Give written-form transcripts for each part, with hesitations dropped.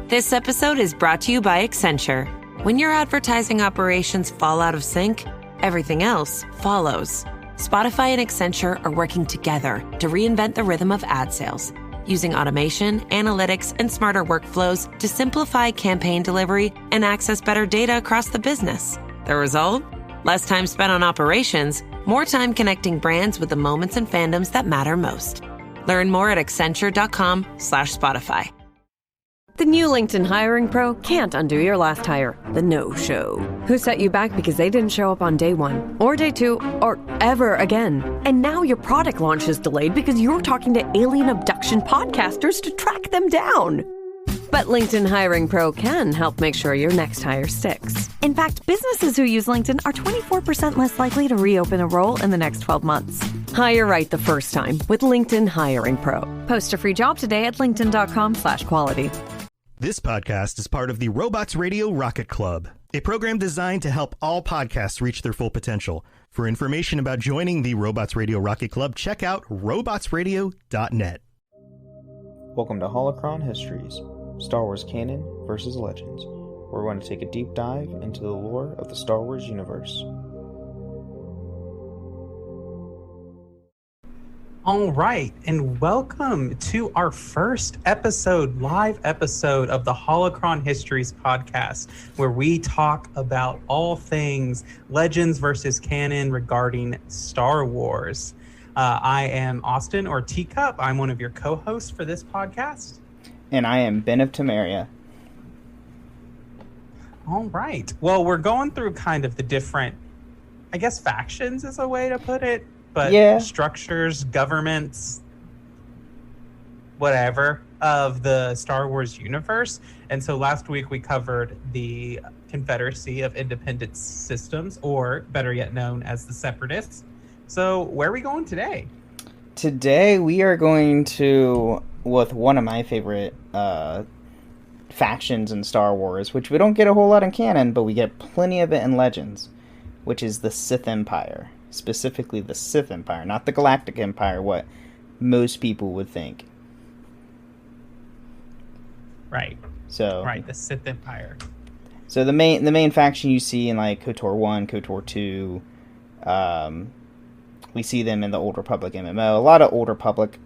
This episode is brought to you by Accenture. When your advertising operations fall out of sync, everything else follows. Spotify and Accenture are working together to reinvent the rhythm of ad sales, using automation, analytics, and smarter workflows to simplify campaign delivery and access better data across the business. The result? Less time spent on operations, more time connecting brands with the moments and fandoms that matter most. Learn more at accenture.com/Spotify. The new LinkedIn Hiring Pro can't undo your last hire, the no-show. Who set you back because they didn't show up on day one, or day two, or ever again. And now your product launch is delayed because you're talking to alien abduction podcasters to track them down. But LinkedIn Hiring Pro can help make sure your next hire sticks. In fact, businesses who use LinkedIn are 24% less likely to reopen a role in the next 12 months. Hire right the first time with LinkedIn Hiring Pro. Post a free job today at linkedin.com/quality. This podcast is part of the Robots Radio Rocket Club, a program designed to help all podcasts reach their full potential. For information about joining the Robots Radio Rocket Club, check out robotsradio.net. Welcome to Holocron Histories, Star Wars Canon versus Legends, where we're going to take a deep dive into the lore of the Star Wars universe. All right, and welcome to our first live episode of the Holocron Histories podcast, where we talk about all things Legends versus Canon regarding Star Wars. I am Austin, or Teacup. I'm one of your co-hosts for this podcast. And I am Ben of Temeria. All right. Well, we're going through kind of the different, I guess, factions is a way to put it. But yeah, structures, governments, whatever, of the Star Wars universe. And so last week we covered the Confederacy of Independent Systems, or better yet known as the Separatists. So where are we going today? Today we are going to, with one of my favorite factions in Star Wars, which we don't get a whole lot in canon, but we get plenty of it in Legends, which is the Sith Empire. Specifically the Sith Empire, not the Galactic Empire, what most people would think. Right. The Sith Empire. So the main faction you see in like KOTOR 1, KOTOR 2, we see them in the Old Republic MMO, a lot of Old Republic,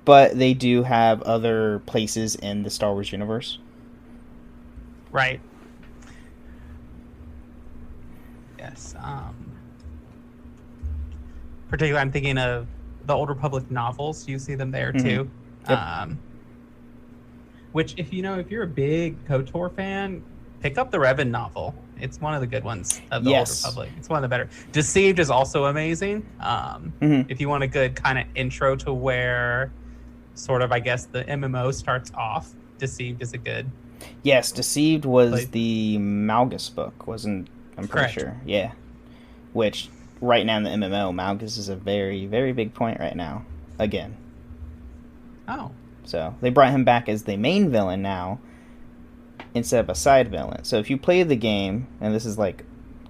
but they do have other places in the Star Wars universe. Right. Yes, particularly, I'm thinking of the Old Republic novels. You see them there too. Yep. Which, if you're a big KOTOR fan, pick up the Revan novel. It's one of the good ones of the Old Republic. It's one of the better. Deceived is also amazing. If you want a good kind of intro to where, sort of, I guess, the MMO starts off, Deceived is a good. Yes, Deceived was the Malgus book, wasn't? I'm pretty sure. Yeah, which. Right now in the MMO, Malgus is a very, very big point right now. Again. Oh. So, they brought him back as the main villain now, instead of a side villain. So, if you play the game, and this is like,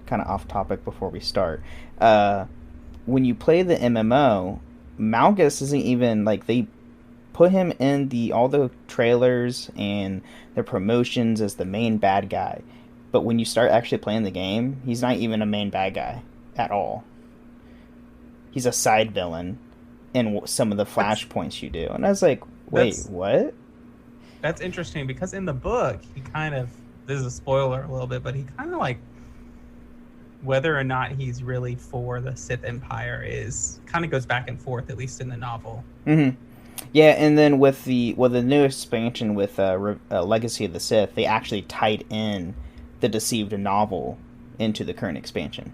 kind of off topic before we start, when you play the MMO, Malgus isn't even, like, they put him in all the trailers and the promotions as the main bad guy. But when you start actually playing the game, he's not even a main bad guy. At all. He's a side villain in some of the flashpoints you do. And I was like, wait, what? That's interesting, because in the book, he kind of, this is a spoiler a little bit, but he kind of like, whether or not he's really for the Sith Empire is, kind of goes back and forth, at least in the novel. Mm-hmm. Yeah, and then with the new expansion with Legacy of the Sith, they actually tied in the Deceived novel into the current expansion.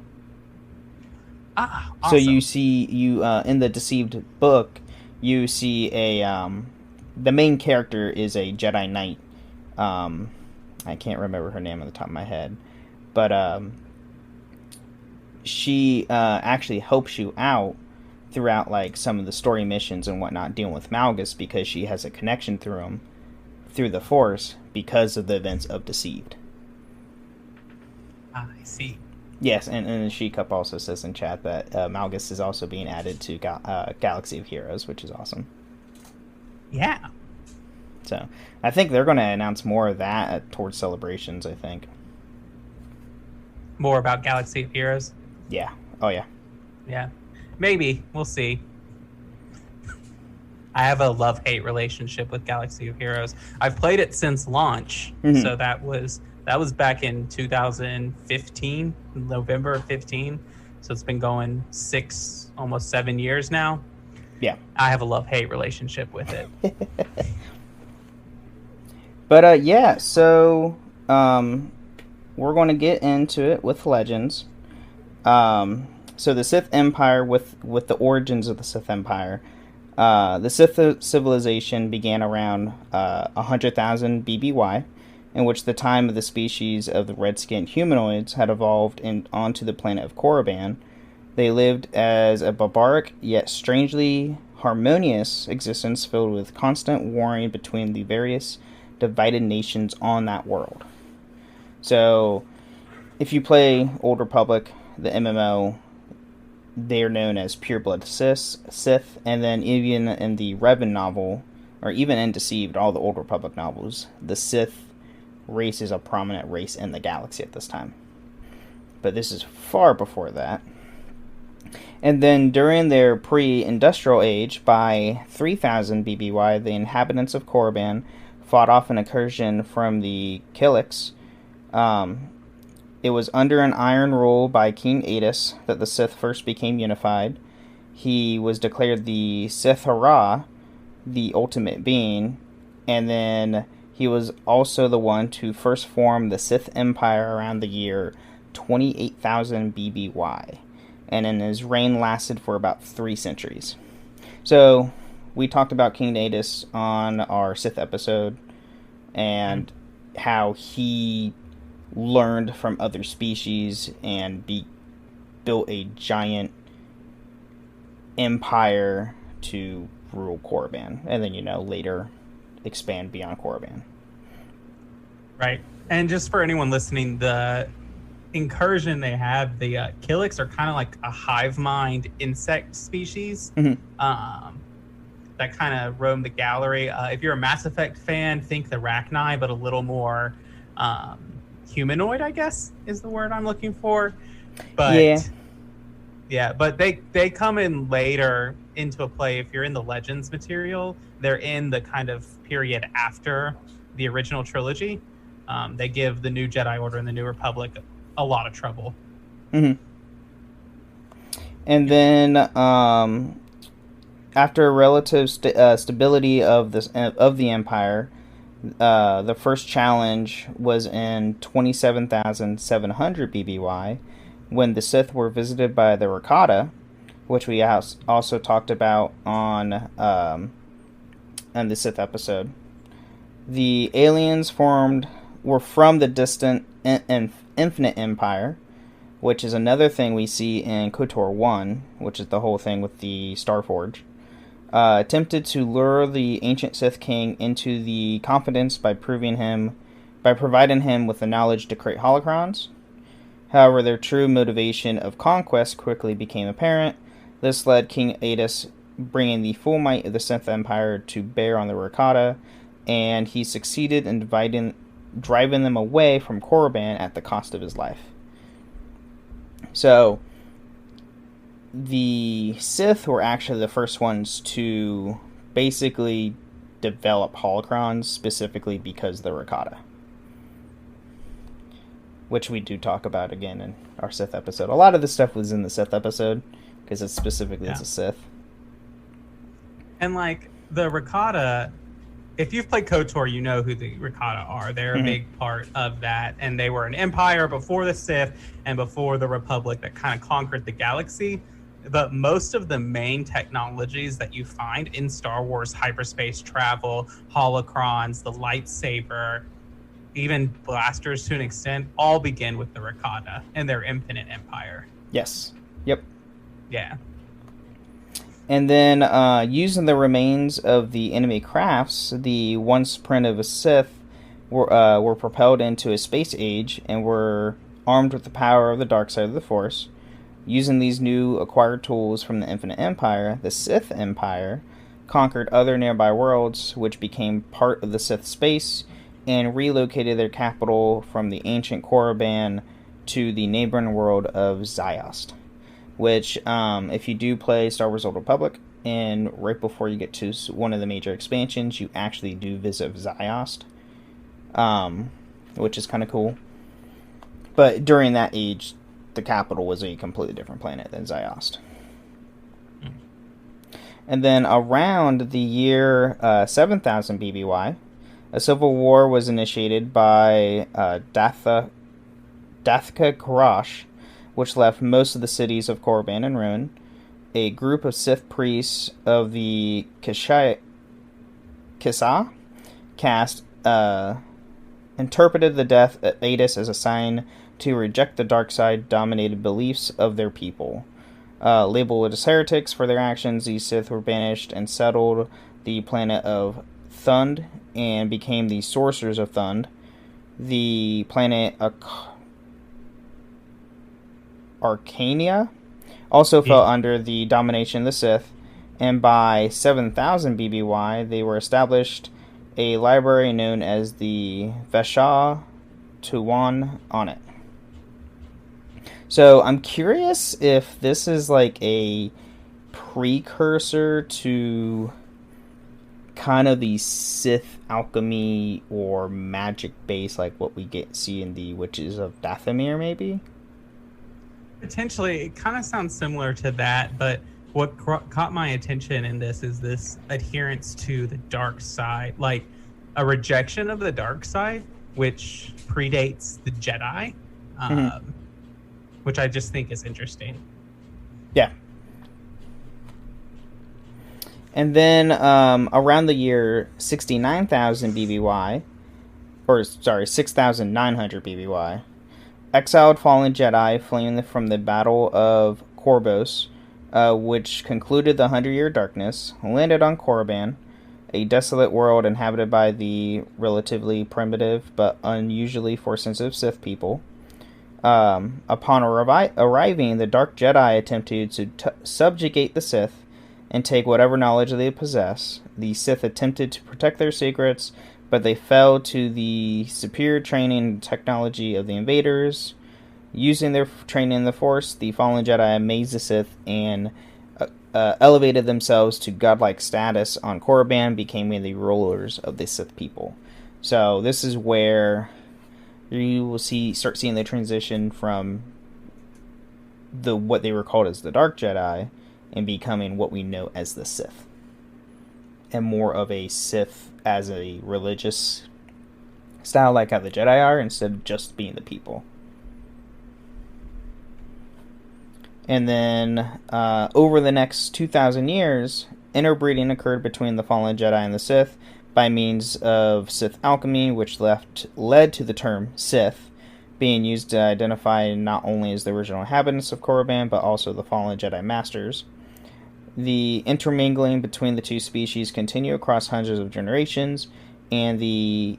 Awesome. So you see, in the Deceived book, you see the main character is a Jedi Knight. I can't remember her name on the top of my head, but she actually helps you out throughout like some of the story missions and whatnot, dealing with Malgus, because she has a connection through the Force because of the events of Deceived. I see. Yes, and She-Cup also says in chat that Malgus is also being added to Galaxy of Heroes, which is awesome. Yeah. So I think they're going to announce more of that towards Celebrations, I think. More about Galaxy of Heroes? Yeah. Oh, yeah. Yeah. Maybe. We'll see. I have a love-hate relationship with Galaxy of Heroes. I've played it since launch, so that was back in 2015, November of 15. So it's been going 6, almost 7 years now. Yeah. I have a love-hate relationship with it. But yeah, so we're going to get into it with Legends. So the Sith Empire, with the origins of the Sith Empire, the Sith civilization began around 100,000 BBY, in which the time of the species of the red-skinned humanoids had evolved onto the planet of Korriban. They lived as a barbaric yet strangely harmonious existence filled with constant warring between the various divided nations on that world. So, if you play Old Republic, the MMO, they're known as pureblood Sith, and then even in the Revan novel, or even in Deceived, all the Old Republic novels, the Sith race is a prominent race in the galaxy at this time. But this is far before that. And then during their pre-industrial age, by 3000 BBY, the inhabitants of Korriban fought off an incursion from the Killiks. It was under an iron rule by King Adis that the Sith first became unified. He was declared the Sith Hara, the ultimate being, and then he was also the one to first form the Sith Empire around the year 28,000 BBY, and then his reign lasted for about 3 centuries. So, we talked about King Adis on our Sith episode, and how he learned from other species and built a giant empire to rule Korriban, and then, later expand beyond Korriban. Right. And just for anyone listening, the incursion they have, the Killiks are kind of like a hive mind insect species that kind of roam the gallery. If you're a Mass Effect fan, think the Rachni, but a little more humanoid, I guess, is the word I'm looking for. But yeah, but they come in later into a play. If you're in the Legends material, they're in the kind of period after the original trilogy. They give the New Jedi Order and the New Republic a lot of trouble. And then after relative stability of the Empire, the first challenge was in 27,700 BBY, when the Sith were visited by the Rakata, which we also talked about on the Sith episode. The aliens were from the distant Infinite Empire, which is another thing we see in KOTOR 1, which is the whole thing with the Starforge. Attempted to lure the ancient Sith King into the confidence by providing him with the knowledge to create holocrons. However, their true motivation of conquest quickly became apparent. This led King Adis bringing the full might of the Sith Empire to bear on the Rakata, and he succeeded in driving them away from Korriban at the cost of his life. So, the Sith were actually the first ones to basically develop holocrons specifically because of the Rakata, which we do talk about again in our Sith episode. A lot of the stuff was in the Sith episode because it's specifically as a Sith. And like the Rakata, if you've played KOTOR, you know who the Rakata are. They're a big part of that, and they were an empire before the Sith and before the Republic that kind of conquered the galaxy. But most of the main technologies that you find in Star Wars, hyperspace travel, holocrons, the lightsaber, even blasters to an extent, all begin with the Rakata and their infinite empire. Yes. Yep. Yeah. And then using the remains of the enemy crafts, the once primitive Sith were propelled into a space age and were armed with the power of the dark side of the Force. Using these new acquired tools from the Infinite Empire, the Sith Empire conquered other nearby worlds, which became part of the Sith space, and relocated their capital from the ancient Korriban to the neighboring world of Ziost. Which, if you do play Star Wars Old Republic, and right before you get to one of the major expansions, you actually do visit Ziost, which is kind of cool. But during that age, the capital was a completely different planet than Ziost. And then around the year 7000 BBY, a civil war was initiated by Dathka Karash, which left most of the cities of Korriban in ruin. A group of Sith priests of the Kisa caste interpreted the death of Adis as a sign to reject the dark side dominated beliefs of their people. Labeled as heretics for their actions, these Sith were banished and settled the planet of Thund and became the Sorcerers of Thund. The planet Arcania also fell under the domination of the Sith, and by 7000 BBY, they were established a library known as the Vesha Tuwan on it. So I'm curious if this is like a precursor to kind of the Sith alchemy or magic base, like what we see in the Witches of Dathomir, maybe? Potentially, it kind of sounds similar to that, but what caught my attention in this is this adherence to the dark side, like a rejection of the dark side, which predates the Jedi, which I just think is interesting. Yeah. And then around the year 69,000 BBY, or sorry, 6,900 BBY, exiled fallen Jedi fleeing from the Battle of Korbos, which concluded the 100-Year Darkness, landed on Korriban, a desolate world inhabited by the relatively primitive but unusually Force-sensitive Sith people. Upon arriving, the Dark Jedi attempted to subjugate the Sith and take whatever knowledge they possess. The Sith attempted to protect their secrets, but they fell to the superior training and technology of the invaders. Using their training in the Force, the fallen Jedi amazed the Sith and elevated themselves to godlike status on Korriban, becoming the rulers of the Sith people. So this is where you will start seeing the transition from what they were called as the Dark Jedi and becoming what we know as the Sith. And more of a Sith as a religious style like how the Jedi are, instead of just being the people. And then over the next 2,000 years, interbreeding occurred between the fallen Jedi and the Sith by means of Sith alchemy, which led to the term Sith being used to identify not only as the original inhabitants of Korriban, but also the fallen Jedi Masters. The intermingling between the two species continue across hundreds of generations, and the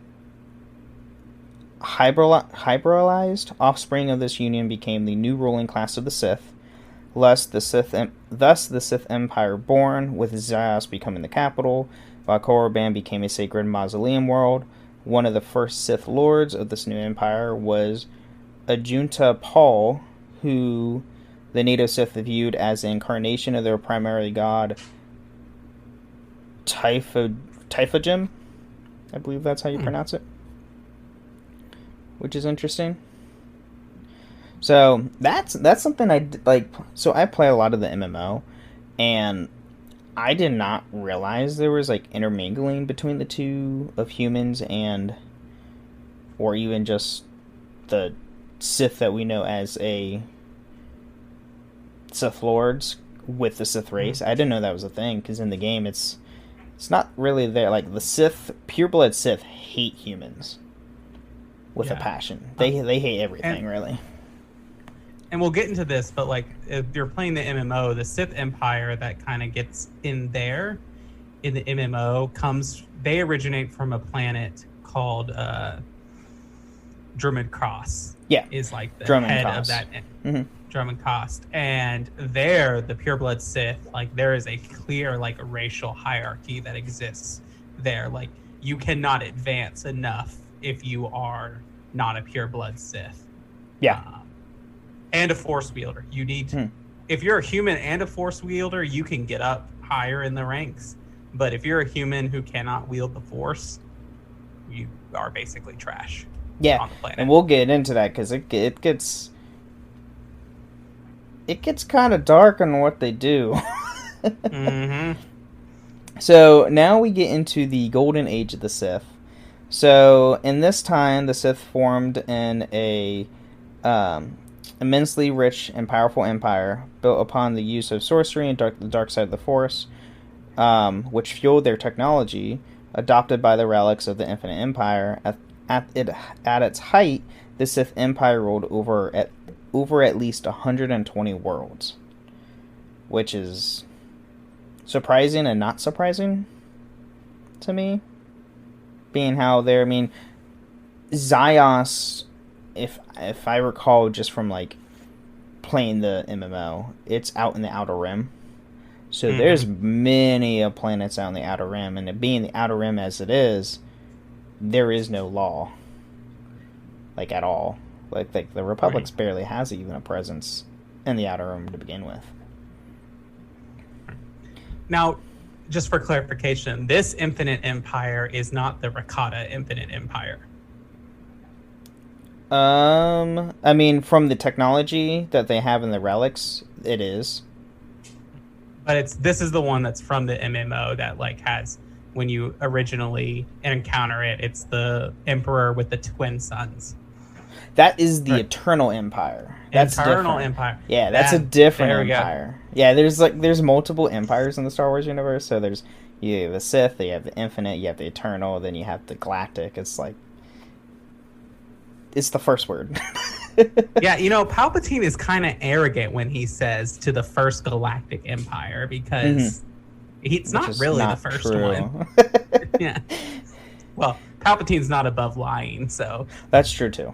hybridized offspring of this union became the new ruling class of the Sith. Thus, the Sith Empire born, with Ziost becoming the capital, while Korriban became a sacred mausoleum world. One of the first Sith lords of this new empire was Ajunta Paul, who the native Sith viewed as the incarnation of their primary god, Typhagim. I believe that's how you pronounce it. Which is interesting. So that's something I like. So I play a lot of the MMO, and I did not realize there was like intermingling between the two of humans or even just the Sith that we know as a Sith Lords with the Sith race. I didn't know that was a thing, because in the game it's not really there. Like the Sith, pureblood Sith hate humans with a passion. They hate everything, really. And we'll get into this, but like if you're playing the MMO, the Sith Empire that kind of gets in there in the MMO they originate from a planet called Drummond Cross. Yeah. Is like the Drummond head Cross. of that. Mm-hmm. Drummond Cost, and there, the pureblood Sith, like there is a clear like racial hierarchy that exists there. Like you cannot advance enough if you are not a pureblood Sith. Yeah. And a Force wielder. You need to, if you're a human and a Force wielder, you can get up higher in the ranks. But if you're a human who cannot wield the Force, you are basically trash. Yeah, on the planet. and we'll get into that because it gets kind of dark on what they do. Mm-hmm. So now we get into the golden age of the Sith. So in this time, the Sith formed in a immensely rich and powerful empire built upon the use of sorcery and the dark side of the Force, which fueled their technology, adopted by the relics of the Infinite Empire. At its height, the Sith Empire ruled over at least 120 worlds, which is surprising and not surprising to me, being how they're, I mean, Zios, if I recall just from like playing the MMO, it's out in the Outer Rim, so there's many planets out in the Outer Rim, and it being the Outer Rim as it is, there is no law, like at all. Like the Republic barely has even a presence in the Outer Rim to begin with. Now, just for clarification, this Infinite Empire is not the Rakata Infinite Empire. I mean, from the technology that they have in the relics, it is. But this is the one that's from the MMO that like has, when you originally encounter it, it's the Emperor with the twin sons. That is the Eternal Empire. That's Eternal different. Empire. Yeah, that's a different empire. Yeah, there's multiple empires in the Star Wars universe. So you have the Sith, you have the Infinite, you have the Eternal, then you have the Galactic. It's like, it's the first word. Yeah, Palpatine is kind of arrogant when he says to the first Galactic Empire, because it's not really the first one. Yeah. Well, Palpatine's not above lying, so. That's true, too.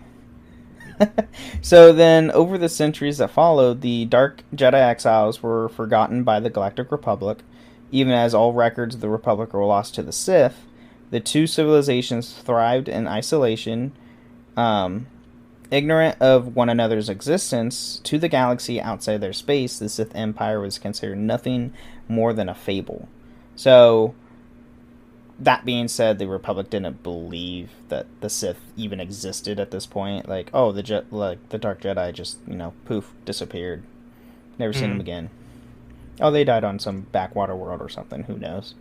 So then, over the centuries that followed, the Dark Jedi exiles were forgotten by the Galactic Republic. Even as all records of the Republic were lost to the Sith, the two civilizations thrived in isolation, ignorant of one another's existence. To the galaxy outside their space, the Sith Empire was considered nothing more than a fable. So, that being said, the Republic didn't believe that the Sith even existed at this point. Like, oh, the Dark Jedi just, poof, disappeared. Never seen them again. Oh, they died on some backwater world or something. Who knows?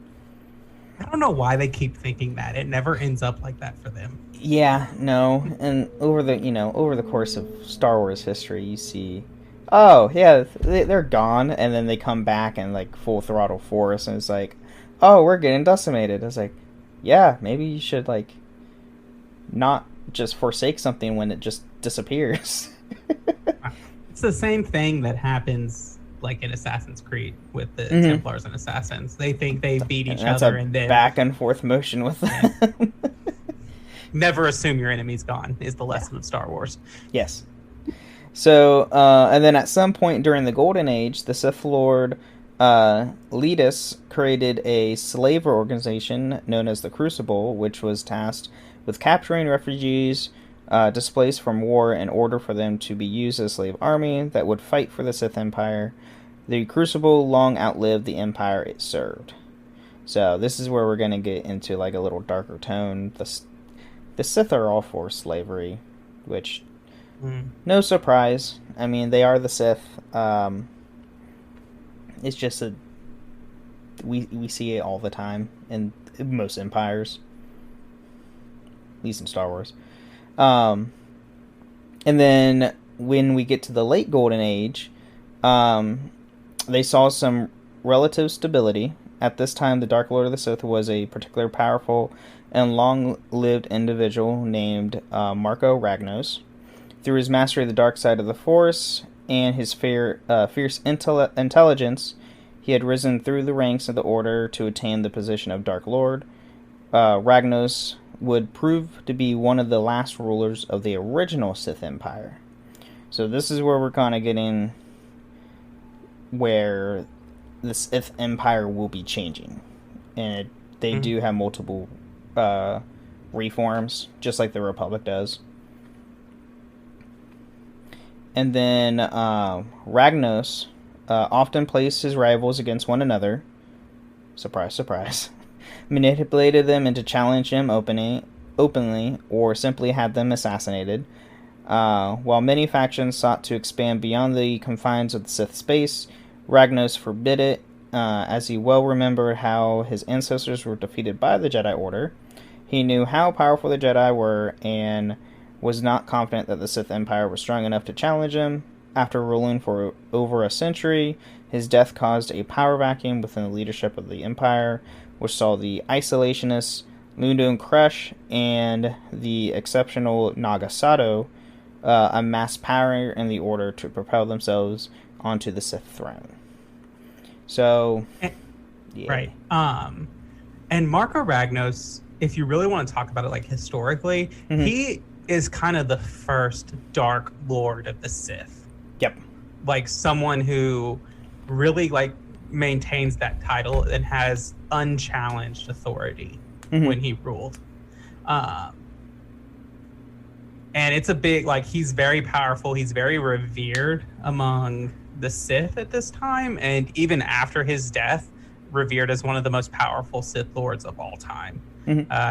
I don't know why they keep thinking that. It never ends up like that for them. Yeah, no. And over the course of Star Wars history, you see, oh, yeah, they're gone, and then they come back and, like, full throttle force, and it's like, oh, we're getting decimated. I was like, yeah, maybe you should, like, not just forsake something when it just disappears. It's the same thing that happens, like, in Assassin's Creed with the Templars and Assassins. They think they beat each other, and then back and forth motion with them. Never assume your enemy's gone is the lesson of Star Wars. Yes. So, and then at some point during the Golden Age, the Sith Lord Letus created a slave organization known as the Crucible, which was tasked with capturing refugees displaced from war in order for them to be used as a slave army that would fight for the Sith Empire. The Crucible long outlived the empire it served. So this is where we're going to get into like a little darker tone. The Sith are all for slavery, which no surprise. I mean, they are the Sith. It's just we see it all the time in most empires, at least in Star Wars. And then when we get to the late Golden Age, they saw some relative stability. At this time, the Dark Lord of the Sith was a particularly powerful and long-lived individual named Marco Ragnos. Through his mastery of the dark side of the Force and his fierce intelligence, he had risen through the ranks of the Order to attain the position of Dark Lord. Ragnos would prove to be one of the last rulers of the original Sith Empire. So this is where we're kind of getting where the Sith Empire will be changing. And they do have multiple reforms, just like the Republic does. And then Ragnos often placed his rivals against one another. Surprise, surprise. Manipulated them into challenging him openly, or simply had them assassinated. While many factions sought to expand beyond the confines of the Sith space, Ragnos forbid it, as he well remembered how his ancestors were defeated by the Jedi Order. He knew how powerful the Jedi were, and was not confident that the Sith Empire was strong enough to challenge him. After ruling for over a century, his death caused a power vacuum within the leadership of the Empire, which saw the isolationists Lundun Crush and the exceptional Nagasato amass power in the Order to propel themselves onto the Sith throne. So, yeah. Right. And Marco Ragnos, if you really want to talk about it like historically, he is kind of the first Dark Lord of the Sith. Yep. Like someone who really like maintains that title and has unchallenged authority when he ruled. And it's a big, like, he's very powerful. He's very revered among the Sith at this time. And even after his death, revered as one of the most powerful Sith Lords of all time.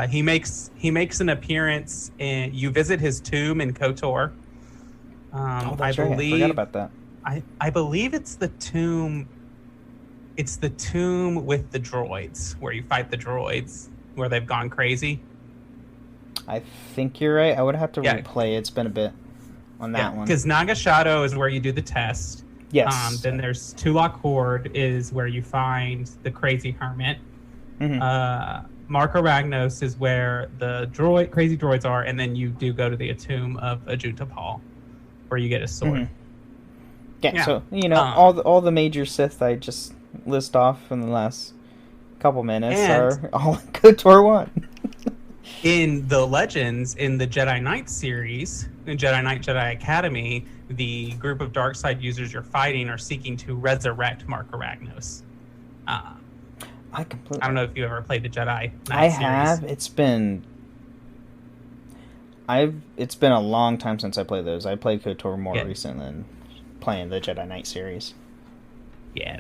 He makes an appearance in, you visit his tomb in KOTOR. That's right. I forgot about that. I believe it's the tomb. It's the tomb with the droids, where you fight the droids, where they've gone crazy. I think you're right. I would have to replay. It's been a bit on that one. Because Naga Shadow is where you do the test. Yes. Then there's Tulak Horde is where you find the crazy hermit. Marco Ragnos is where the crazy droids are, and then you do go to the tomb of Ajutapal, where you get a sword. Yeah, so, you know, all the major Sith I just list off in the last couple minutes are all in KOTOR 1. In the Legends, in the Jedi Knight series, in Jedi Knight, Jedi Academy, the group of dark side users you're fighting are seeking to resurrect Marco Ragnos. I don't know if you ever played the Jedi Knight series. Have. It's been a long time since I played those. I played KOTOR more recent than playing the Jedi Knight series. Yeah,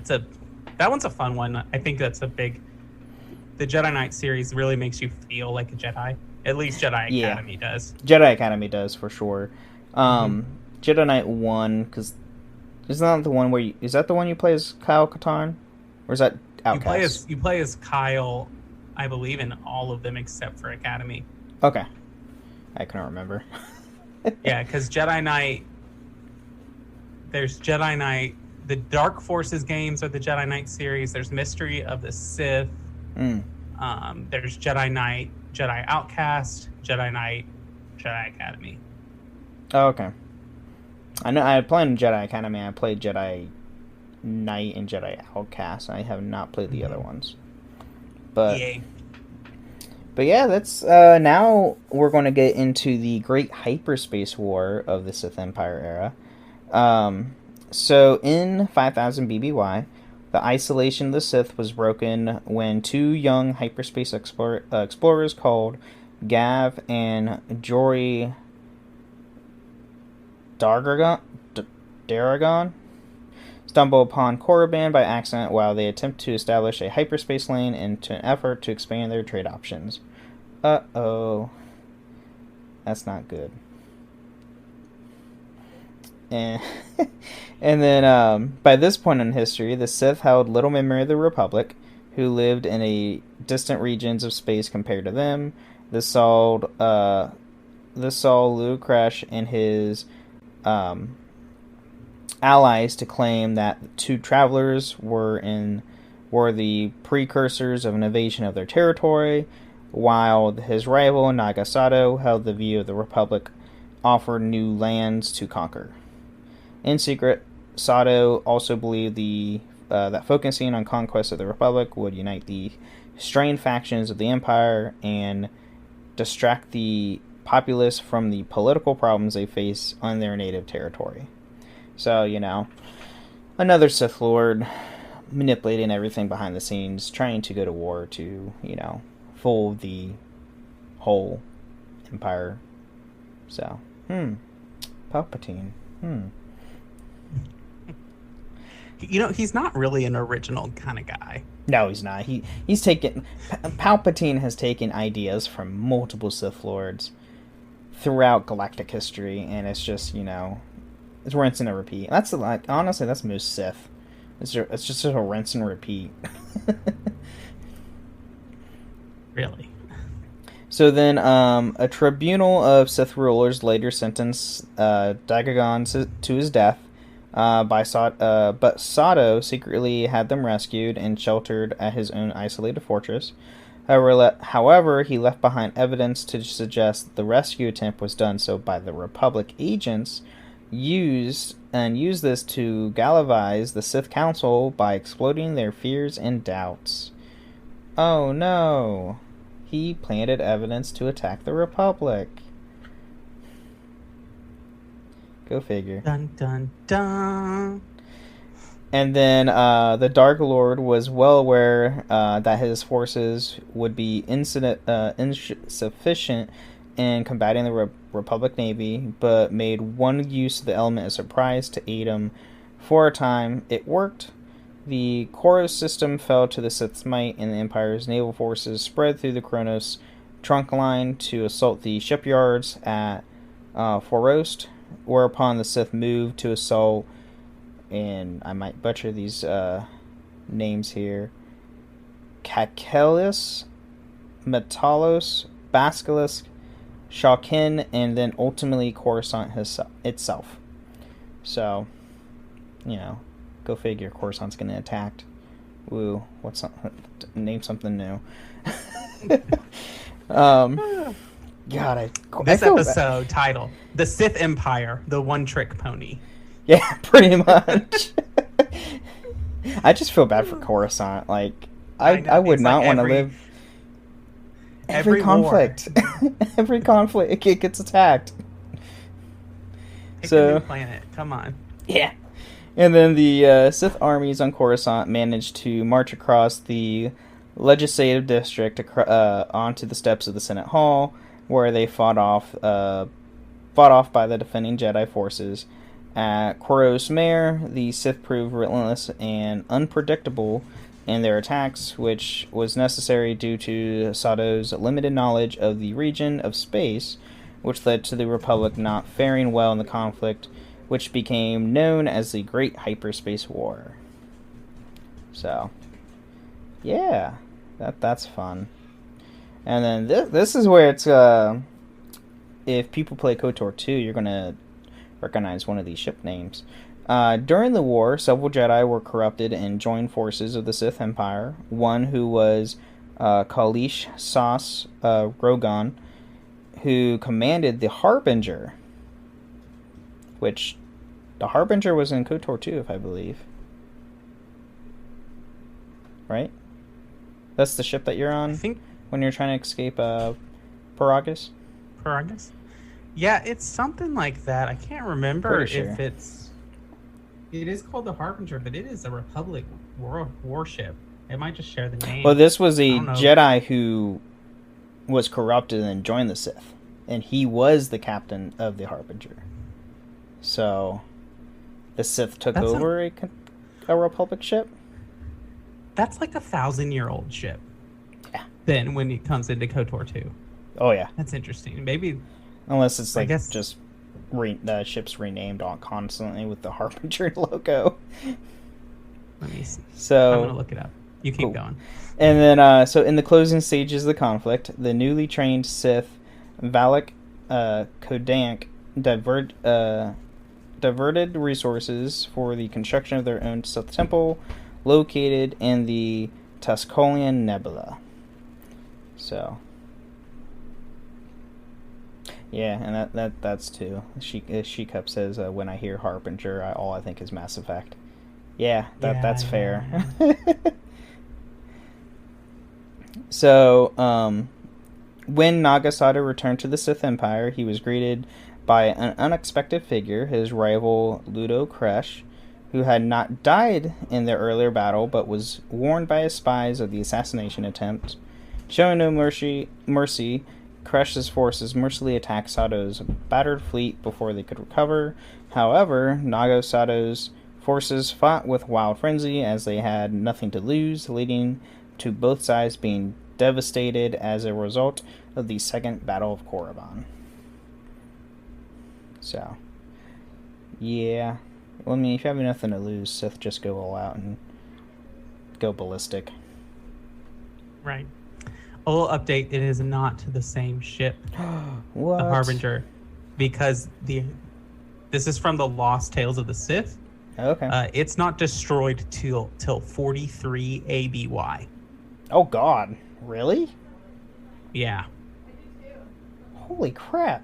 that one's a fun one. I think that's the Jedi Knight series really makes you feel like a Jedi. At least Jedi Academy does. Jedi Academy does, for sure. Jedi Knight 1, because isn't that the one where is that the one you play as Kyle Katarn? Or is that Outcast? You play as Kyle, I believe, in all of them except for Academy. Okay. I couldn't remember. Yeah, because Jedi Knight, there's Jedi Knight, the Dark Forces games are the Jedi Knight series. There's Mystery of the Sith. There's Jedi Knight, Jedi Outcast, Jedi Knight, Jedi Academy. Oh, okay. I know I played Jedi Academy. I played Jedi Knight and Jedi Outcast. I have not played the other ones. But yeah, that's now we're going to get into the Great Hyperspace War of the Sith Empire era. So in 5000 BBY, the isolation of the Sith was broken when two young hyperspace explorers called Gav and Jory Daragon stumble upon Korriban by accident while they attempt to establish a hyperspace lane in an effort to expand their trade options. Uh-oh. That's not good. And then, by this point in history, the Sith held little memory of the Republic, who lived in distant regions of space compared to them. This saw Liu Crash and his allies to claim that two travelers were the precursors of an invasion of their territory, while his rival Nagasato held the view of the Republic offered new lands to conquer. In secret, Sato also believed that focusing on conquest of the Republic would unite the strained factions of the Empire, and distract the populace from the political problems they face on their native territory. So, another Sith Lord manipulating everything behind the scenes, trying to go to war to, fool the whole Empire. So, Palpatine. He's not really an original kind of guy. No, he's not. He's taken... Palpatine has taken ideas from multiple Sith Lords throughout galactic history, and it's just, it's rinse and a repeat. Honestly, that's most Sith. It's just a rinse and repeat. Really? So then, a tribunal of Sith rulers later sentenced Dagagon to his death, but Sato secretly had them rescued and sheltered at his own isolated fortress. However, he left behind evidence to suggest the rescue attempt was done so by the Republic agents, used this to galvanize the Sith Council by exploding their fears and doubts. Oh no! He planted evidence to attack the Republic. Go figure. Dun dun dun. And then the Dark Lord was well aware that his forces would be insufficient in combating the Republic Navy, but made one use of the element of surprise to aid him. For a time, it worked. The Koros system fell to the Sith's might, and the Empire's naval forces spread through the Kronos trunk line to assault the shipyards at Forost, whereupon the Sith moved to assault, and I might butcher these names here, Kakelis, Metalos, Basilisk, Shawkin, and then ultimately Coruscant itself. So, go figure. Coruscant's getting attacked. Woo! Name something new. God, This episode title: "The Sith Empire, the One-Trick Pony." Yeah, pretty much. I just feel bad for Coruscant. I would not want to live. Every conflict, every conflict, it gets attacked. Pick a new planet. Come on. Yeah. And then the Sith armies on Coruscant managed to march across the legislative district onto the steps of the Senate Hall, where they fought off by the defending Jedi forces. At Koros Mare, the Sith proved relentless and unpredictable in their attacks, which was necessary due to Sato's limited knowledge of the region of space, which led to the Republic not faring well in the conflict, which became known as the Great Hyperspace War. So, yeah, that's fun. And then this is where it's if people play KOTOR 2, you're gonna recognize one of these ship names. During the war, several Jedi were corrupted and joined forces of the Sith Empire. One who was Kalish Sas Rogan, who commanded the Harbinger, which the Harbinger was in KOTOR 2, if I believe. Right? That's the ship that you're on? I think when you're trying to escape Paragus? Paragus? Yeah, it's something like that. I can't remember if it's... It is called the Harbinger, but it is a Republic warship. It might just share the name. Well, this was a Jedi who was corrupted and then joined the Sith. And he was the captain of the Harbinger. So, the Sith took over a Republic ship? That's like a 1,000-year-old ship. Yeah. Then, when it comes into KOTOR 2. Oh, yeah. That's interesting. Maybe... Unless it's just the ship's renamed on constantly with the Harbinger logo. Let me see. So I'm gonna look it up. You keep going. And then, so in the closing stages of the conflict, the newly trained Sith Valak Kodank diverted resources for the construction of their own Sith temple, located in the Tuscolian Nebula. So. Yeah, and that's too. She Cup says when I hear Harbinger, all I think is Mass Effect. Yeah, that's fair. Yeah. So, When Nagasado returned to the Sith Empire, he was greeted by an unexpected figure, his rival Ludo Kresh, who had not died in the earlier battle but was warned by his spies of the assassination attempt. Showing no mercy, Kresh's forces mercilessly attacked Sado's battered fleet before they could recover. However, Nagasado's forces fought with wild frenzy as they had nothing to lose, leading to both sides being devastated as a result of the Second Battle of Korriban. So, yeah. Well, I mean, if you have nothing to lose, Sith just go all out and go ballistic. Right. A little update, it is not the same ship, What? the Harbinger, because this is from the Lost Tales of the Sith. Okay. It's not destroyed till 43 ABY. Oh, God. Really? Yeah. Holy crap.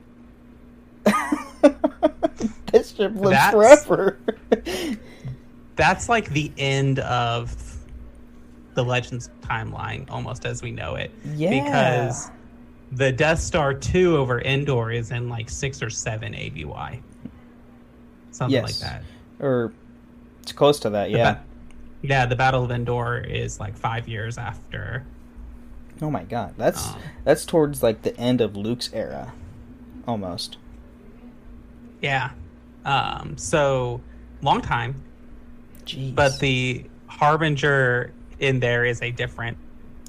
This ship lives forever. That's like the end of the Legends timeline, almost as we know it. Yeah. Because the Death Star 2 over Endor is in like 6 or 7 ABY. Something like that. Or it's close to that, yeah. The Battle of Endor is like 5 years after. Oh my God. That's towards like the end of Luke's era. Almost. Yeah. So long time. Jeez. But the Harbinger in there is a different.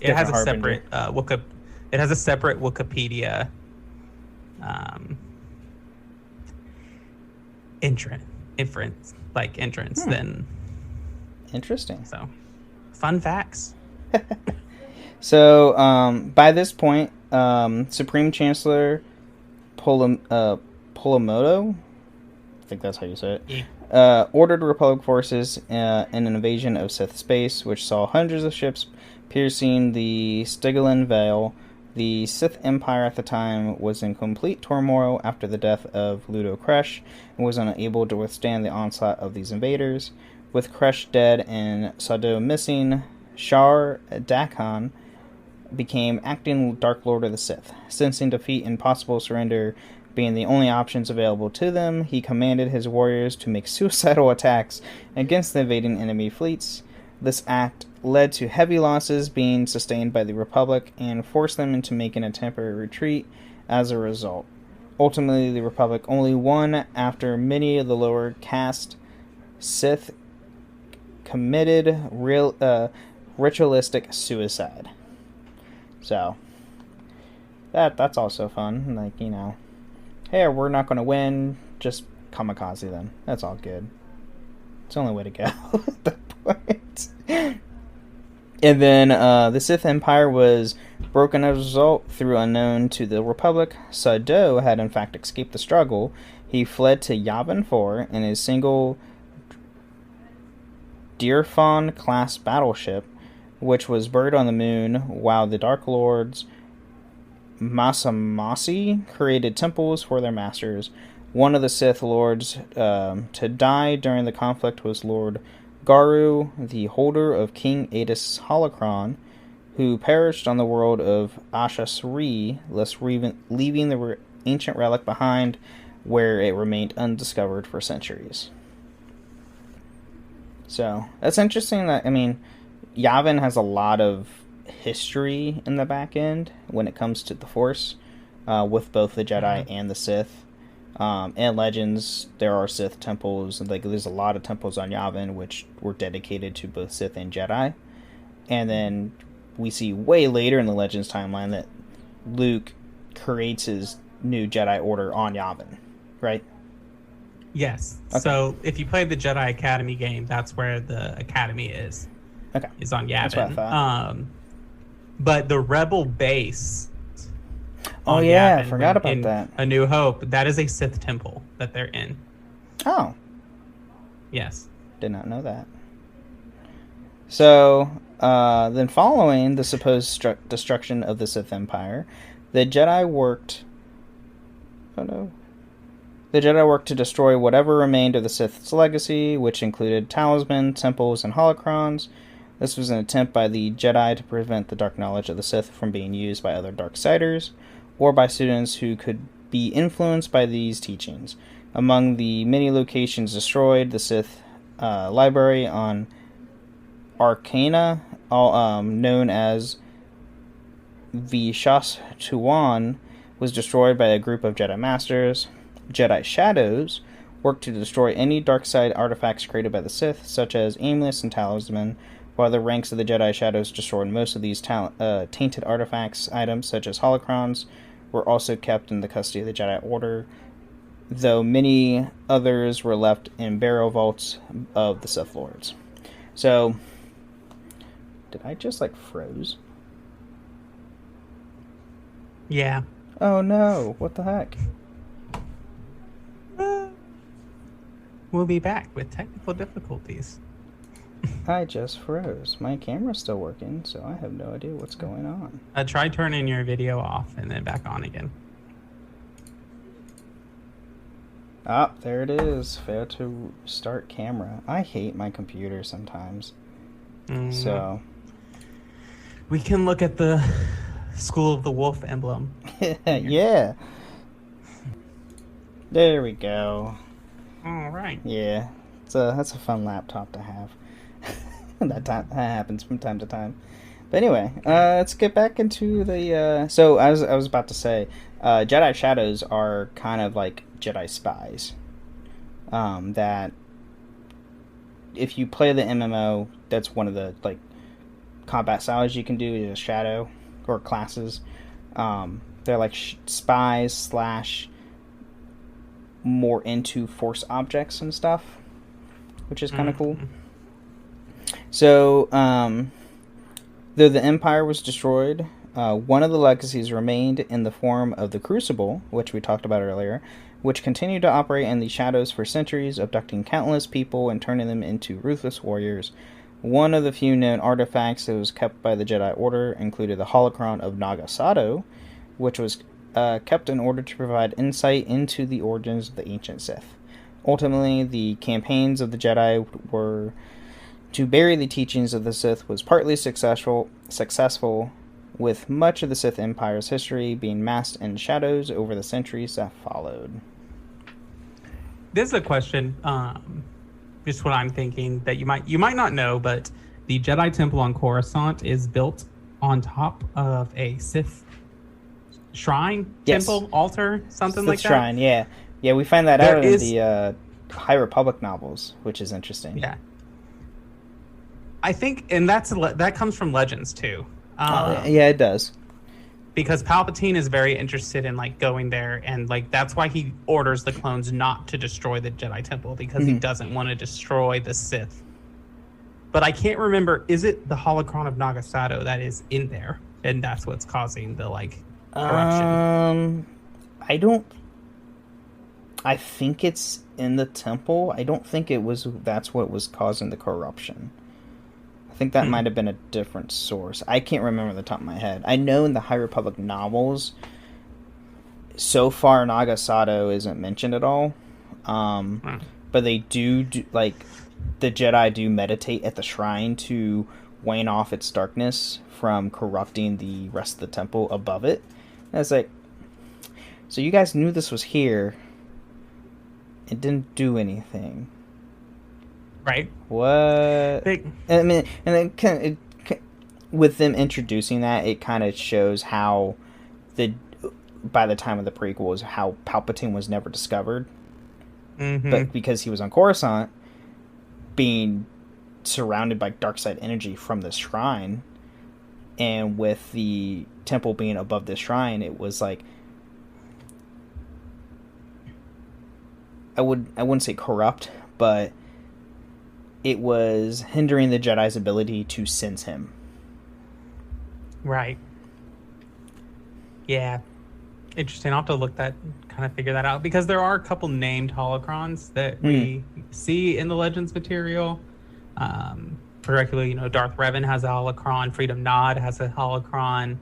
It has a separate It has a separate Wikipedia entrance than. Interesting. So, fun facts. So, by this point, Supreme Chancellor Pulamoto, I think that's how you say it, ordered Republic forces in an invasion of Sith space, which saw hundreds of ships piercing the Stygian Veil. The Sith Empire at the time was in complete turmoil after the death of Ludo Kresh and was unable to withstand the onslaught of these invaders. With Kresh dead and Sado missing, Shar Dakan became acting Dark Lord of the Sith. Sensing defeat and possible surrender being the only options available to them, he commanded his warriors to make suicidal attacks against the invading enemy fleets. This act led to heavy losses being sustained by the Republic and forced them into making a temporary retreat as a result. Ultimately, the Republic only won after many of the lower caste Sith committed ritualistic suicide. So, that's also fun. Like, you know, hey, we're not going to win, just kamikaze them. That's all good. It's the only way to go at that point. And then the Sith Empire was broken as a result through unknown to the Republic. Sado had in fact escaped the struggle. He fled to Yavin 4 in his single Deerfawn class battleship, which was buried on the moon, while the Dark Lords Masamasi created temples for their masters. One of the Sith Lords to die during the conflict was Lord Garu, the holder of King Adis' holocron, who perished on the world of Ashasri, leaving the ancient relic behind, where it remained undiscovered for centuries. So, that's interesting that, I mean, Yavin has a lot of history in the back end when it comes to the Force, with both the Jedi and the Sith. And Legends, there are Sith temples, like there's a lot of temples on Yavin which were dedicated to both Sith and Jedi. And then we see way later in the Legends timeline that Luke creates his new Jedi Order on Yavin, right? Yes. Okay. So if you played the Jedi Academy game, that's where the Academy is. Okay. Is on Yavin. That's what I thought. But the Rebel base. Oh yeah, I forgot about that. A New Hope. That is a Sith temple that they're in. Oh. Yes. Did not know that. So, then following the supposed destruction of the Sith Empire, the Jedi worked... Oh no. The Jedi worked to destroy whatever remained of the Sith's legacy, which included talismans, temples, and holocrons. This was an attempt by the Jedi to prevent the dark knowledge of the Sith from being used by other Darksiders or by students who could be influenced by these teachings. Among the many locations destroyed, the Sith library on Arcana, known as Vishas Tuan, was destroyed by a group of Jedi Masters. Jedi Shadows worked to destroy any dark side artifacts created by the Sith, such as amulets and talisman, while the ranks of the Jedi Shadows destroyed most of these tainted artifacts. Items such as holocrons were also kept in the custody of the Jedi Order, though many others were left in burial vaults of the Sith Lords. So, did I just, froze? Yeah. Oh no, what the heck? We'll be back with technical difficulties. I just froze. My camera's still working, so I have no idea what's going on. Try turning your video off and then back on again. Ah, there it is. Fail to start camera. I hate my computer sometimes. So. We can look at the School of the Wolf emblem. Yeah. There we go. All right. Yeah. That's a fun laptop to have. That happens from time to time. But anyway, let's get back into the... So, I was about to say, Jedi Shadows are kind of like Jedi spies. That if you play the MMO, that's one of the combat styles you can do is a shadow or classes. They're like spies / more into force objects and stuff, which is kind of cool. So, though the Empire was destroyed, one of the legacies remained in the form of the Crucible, which we talked about earlier, which continued to operate in the shadows for centuries, abducting countless people and turning them into ruthless warriors. One of the few known artifacts that was kept by the Jedi Order included the holocron of Naga Sato, which was kept in order to provide insight into the origins of the ancient Sith. Ultimately, the campaigns of the Jedi were to bury the teachings of the Sith was partly successful, with much of the Sith Empire's history being masked in shadows over the centuries that followed. This is a question, just what I'm thinking, that you might not know, but the Jedi Temple on Coruscant is built on top of a Sith shrine, yes. temple, altar, something Sith like that. Shrine, yeah. Yeah, we find that out in the High Republic novels, which is interesting. Yeah. I think, and that comes from Legends too. Yeah, it does. Because Palpatine is very interested in going there, and that's why he orders the clones not to destroy the Jedi Temple, because he doesn't want to destroy the Sith. But I can't remember, is it the holocron of Naga Sato that is in there, and that's what's causing the corruption? I think it's in the temple. I don't think that's what was causing the corruption. I think that might have been a different source. I can't remember the top of my head. I know in the High Republic novels, so far Naga Sato isn't mentioned at all. But they do the Jedi do meditate at the shrine to wane off its darkness from corrupting the rest of the temple above it. And it's so you guys knew this was here. It didn't do anything. Right. What? I mean, and then with them introducing that, it kind of shows how by the time of the prequels, how Palpatine was never discovered. But because he was on Coruscant, being surrounded by dark side energy from the shrine, and with the temple being above the shrine, it was I wouldn't say corrupt, but it was hindering the Jedi's ability to sense him. Right. Yeah. Interesting. I'll have to figure that out, because there are a couple named holocrons that we see in the Legends material. Particularly, Darth Revan has a holocron, Freedom Nod has a holocron.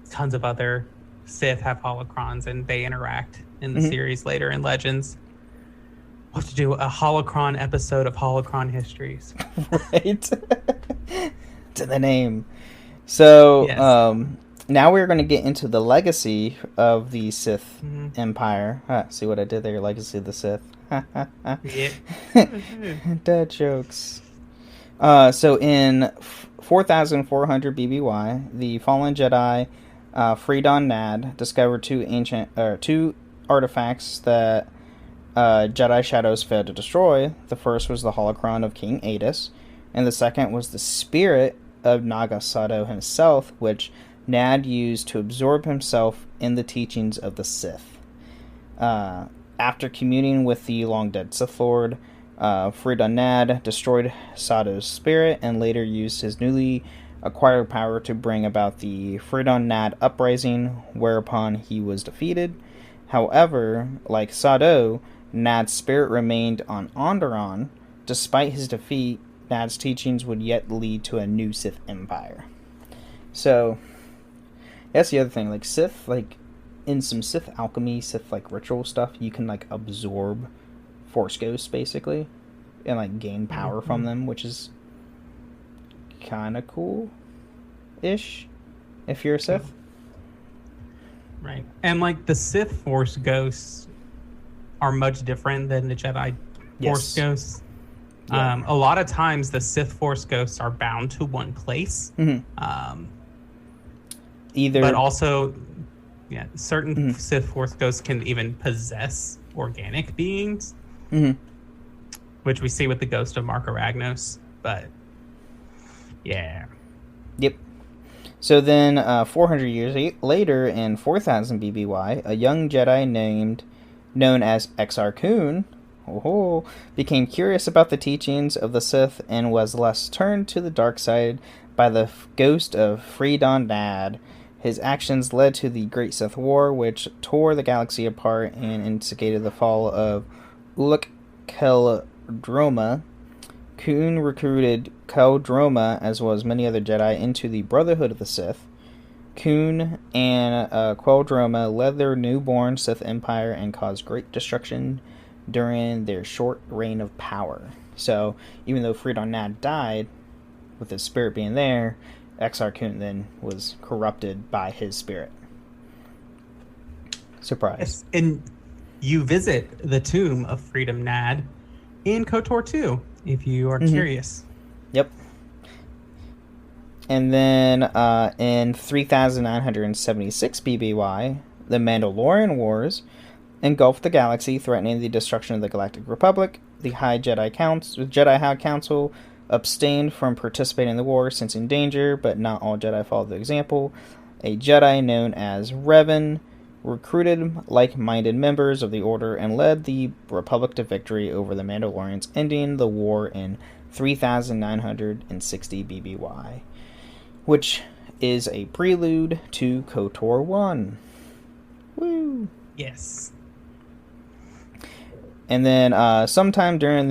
Tons of other Sith have holocrons, and they interact in the series later in Legends. We'll have to do a Holocron episode of Holocron Histories. Right? To the name. So, Yes. now we're going to get into the legacy of the Sith Empire. See what I did there? Legacy of the Sith. Yeah. Dad jokes. So in 4,400 BBY, the fallen Jedi Freedon Nad discovered two artifacts that Jedi Shadows failed to destroy. The first was the holocron of King Adus, and the second was the spirit of Naga Sato himself, which Nad used to absorb himself in the teachings of the Sith. After communing with the long-dead Sith Lord, Freedon Nad destroyed Sato's spirit and later used his newly acquired power to bring about the Freedon Nad uprising, whereupon he was defeated. However, like Sato, Nad's spirit remained on Onderon. Despite his defeat, Nad's teachings would yet lead to a new Sith Empire. So, that's the other thing. Like, Sith, like, in some Sith alchemy, Sith, like, ritual stuff, you can, like, absorb Force ghosts, basically, and, like, gain power from them, which is kind of cool-ish, if you're a Sith. Right. And, like, the Sith Force ghosts are much different than the Jedi Force ghosts. Yeah. A lot of times the Sith Force ghosts are bound to one place. But also, certain Sith Force ghosts can even possess organic beings, which we see with the ghost of Mark Aragnos. But, yeah. Yep. So then, 400 years later, in 4000 BBY, a young Jedi known as Exar Kun, became curious about the teachings of the Sith and was thus turned to the dark side by the ghost of Freedon Nad. His actions led to the Great Sith War, which tore the galaxy apart and instigated the fall of Uluk Keldroma. Kun recruited Keldroma, as well as many other Jedi, into the Brotherhood of the Sith. Kun and Keldroma led their newborn Sith Empire and caused great destruction during their short reign of power. So, even though Freedon Nad died, with his spirit being there, Exar Kun then was corrupted by his spirit. Surprise. Yes, and you visit the tomb of Freedon Nad in KOTOR 2, if you are curious. Yep. And then in 3976 BBY, the Mandalorian Wars engulfed the galaxy, threatening the destruction of the Galactic Republic. The Jedi High Council abstained from participating in the war, sensing danger, but not all Jedi followed the example. A Jedi known as Revan recruited like-minded members of the Order and led the Republic to victory over the Mandalorians, ending the war in 3960 BBY, which is a prelude to KOTOR 1. Woo! Yes. And then sometime during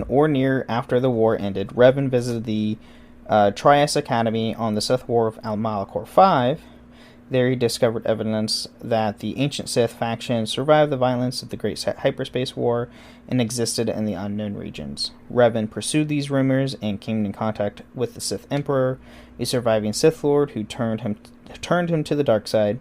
or near after the war ended, Revan visited the Trias Academy on the Sith War of Malachor V. There he discovered evidence that the ancient Sith faction survived the violence of the Great Hyperspace War and existed in the unknown regions. Revan pursued these rumors and came in contact with the Sith Emperor, a surviving Sith Lord who turned him to the dark side.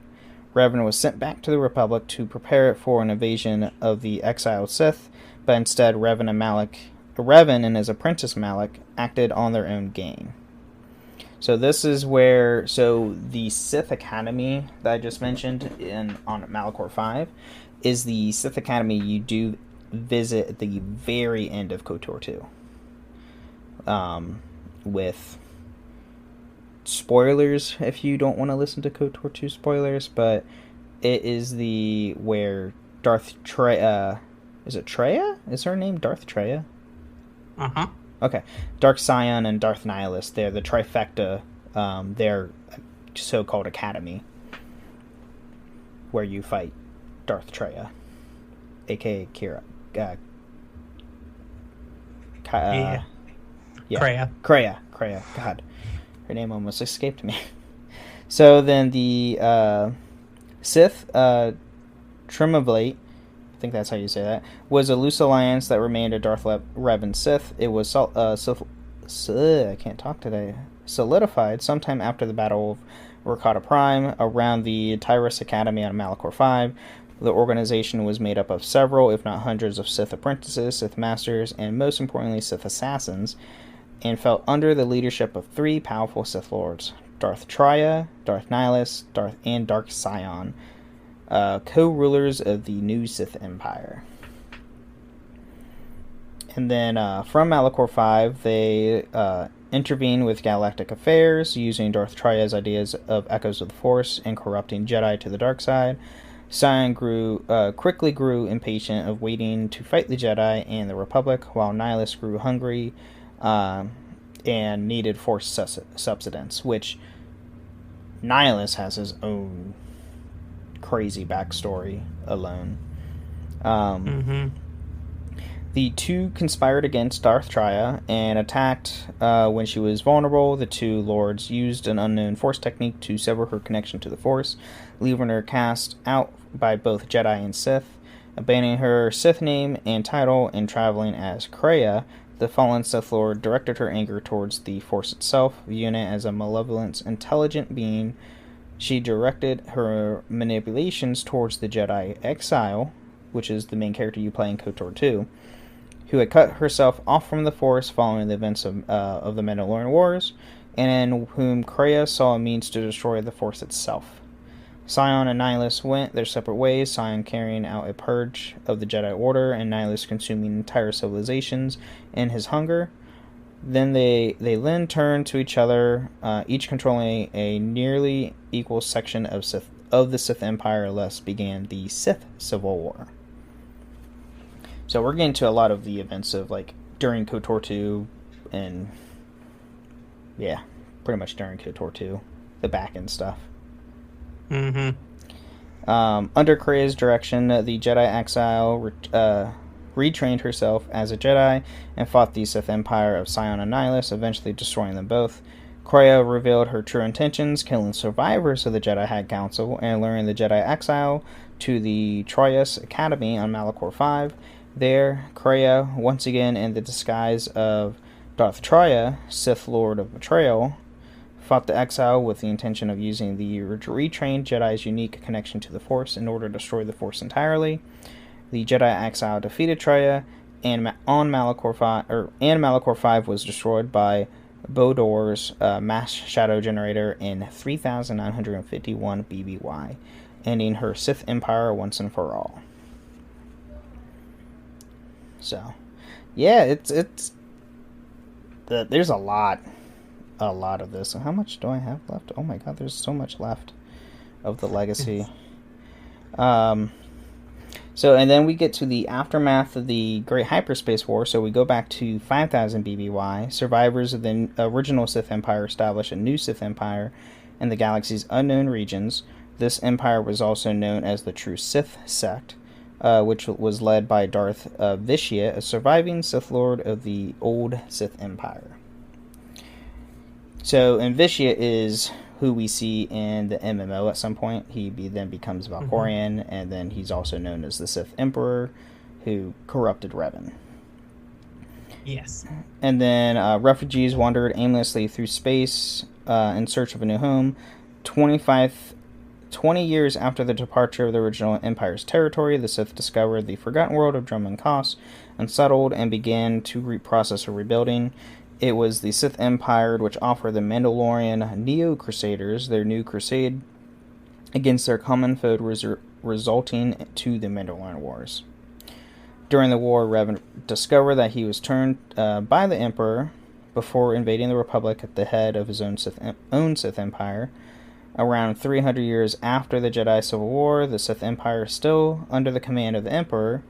Revan was sent back to the Republic to prepare it for an invasion of the exiled Sith, but instead Revan and his apprentice Malak acted on their own gain. So this is where, the Sith Academy that I just mentioned on Malachor 5 is the Sith Academy you do visit at the very end of KOTOR 2. With spoilers if you don't want to listen to KOTOR 2 spoilers, but it is where Darth Treya, is it Treya? Is her name Darth Treya? Uh-huh. Okay. Dark Scion and Darth Nihilus, they're the trifecta, their so-called academy, where you fight Darth Treya, a.k.a. Kira. Kreia. God, her name almost escaped me. So then the Sith Trimoblate think that's how you say that, was a loose alliance that remained a Darth Revan Sith. It was I can't talk today. Solidified sometime after the Battle of Rakata Prime around the Tyrus Academy on Malachor 5. The organization was made up of several, if not hundreds, of Sith apprentices, Sith masters, and most importantly, Sith assassins, and fell under the leadership of 3 powerful Sith lords: Darth Traya, Darth Nihilus, and Darth Sion, co-rulers of the new Sith Empire. And then from Malachor 5, they intervene with galactic affairs, using Darth Traya's ideas of echoes of the Force and corrupting Jedi to the dark side. Sion quickly grew impatient of waiting to fight the Jedi and the Republic, while Nihilus grew hungry and needed Force subsistence, which Nihilus has his own crazy backstory alone. The 2 conspired against Darth Traya and attacked when she was vulnerable. The 2 lords used an unknown Force technique to sever her connection to the Force, leaving her cast out by both Jedi and Sith. Abandoning her Sith name and title and traveling as Kreia, the fallen Sith Lord directed her anger towards the Force itself, viewing it as a malevolent, intelligent being. She directed her manipulations towards the Jedi Exile, which is the main character you play in KOTOR 2, who had cut herself off from the Force following the events of the Mandalorian Wars, and in whom Kreia saw a means to destroy the Force itself. Sion and Nihilus went their separate ways, Sion carrying out a purge of the Jedi Order, and Nihilus consuming entire civilizations in his hunger. Then they turned to each other, each controlling a nearly equal section of the Sith Empire. Thus began the Sith Civil War. So we're getting to a lot of the events of, like, during KOTOR 2, and yeah, pretty much during KOTOR 2, the back end stuff. Under Kreia's direction, the Jedi Exile retrained herself as a Jedi and fought the Sith Empire of Sion and Nihilus, eventually destroying them both. Kreia revealed her true intentions, killing survivors of the Jedi High Council and luring the Jedi Exile to the Tyrus Academy on Malachor 5. There, Kreia, once again in the disguise of Darth Traya, Sith Lord of Betrayal, fought the Exile with the intention of using the retrained Jedi's unique connection to the Force in order to destroy the Force entirely. The Jedi Exile defeated Traya, and Malachor 5 was destroyed by Bodor's mass shadow generator in 3,951 BBY, ending her Sith Empire once and for all. So, yeah, it's there's a lot of this. How much do I have left? Oh my god, there's so much left of the legacy. So, and then we get to the aftermath of the Great Hyperspace War. So we go back to 5000 BBY. Survivors of the original Sith Empire established a new Sith Empire in the galaxy's unknown regions. This empire was also known as the True Sith Sect, which was led by Darth Vitiate, a surviving Sith Lord of the old Sith Empire. So, and Vitiate is who we see in the MMO at some point. He then becomes Valkorian, and then he's also known as the Sith Emperor, who corrupted Revan. Yes. And then refugees wandered aimlessly through space in search of a new home. 20 years after the departure of the original Empire's territory, the Sith discovered the forgotten world of Dromund Kaas, unsettled, and began to process a rebuilding. It was the Sith Empire which offered the Mandalorian Neo-Crusaders their new crusade against their common foe, resulting to the Mandalorian Wars. During the war, Revan discovered that he was turned by the Emperor before invading the Republic at the head of his own Sith Empire. Around 300 years after the Jedi Civil War, the Sith Empire, still under the command of the Emperor,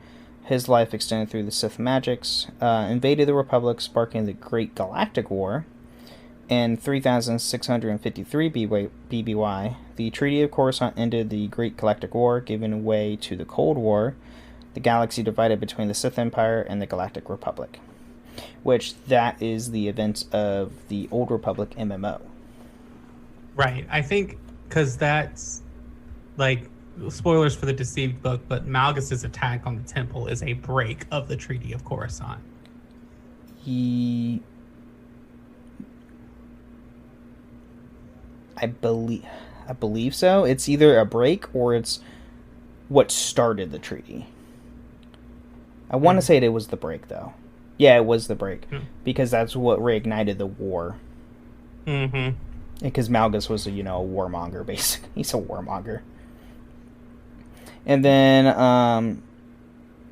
his life extended through the Sith magics, invaded the Republic, sparking the Great Galactic War. In 3653 BBY, the Treaty of Coruscant ended the Great Galactic War, giving way to the Cold War, the galaxy divided between the Sith Empire and the Galactic Republic, which that is the events of the Old Republic MMO. Right. I think because that's, like, spoilers for the Deceived book, but Malgus's attack on the temple is a break of the Treaty of Coruscant. I believe so. It's either a break or it's what started the treaty. I want to say it was the break, though. Yeah, it was the break. Because that's what reignited the war. Mm-hmm. Because Malgus was a warmonger, basically. He's a warmonger. And then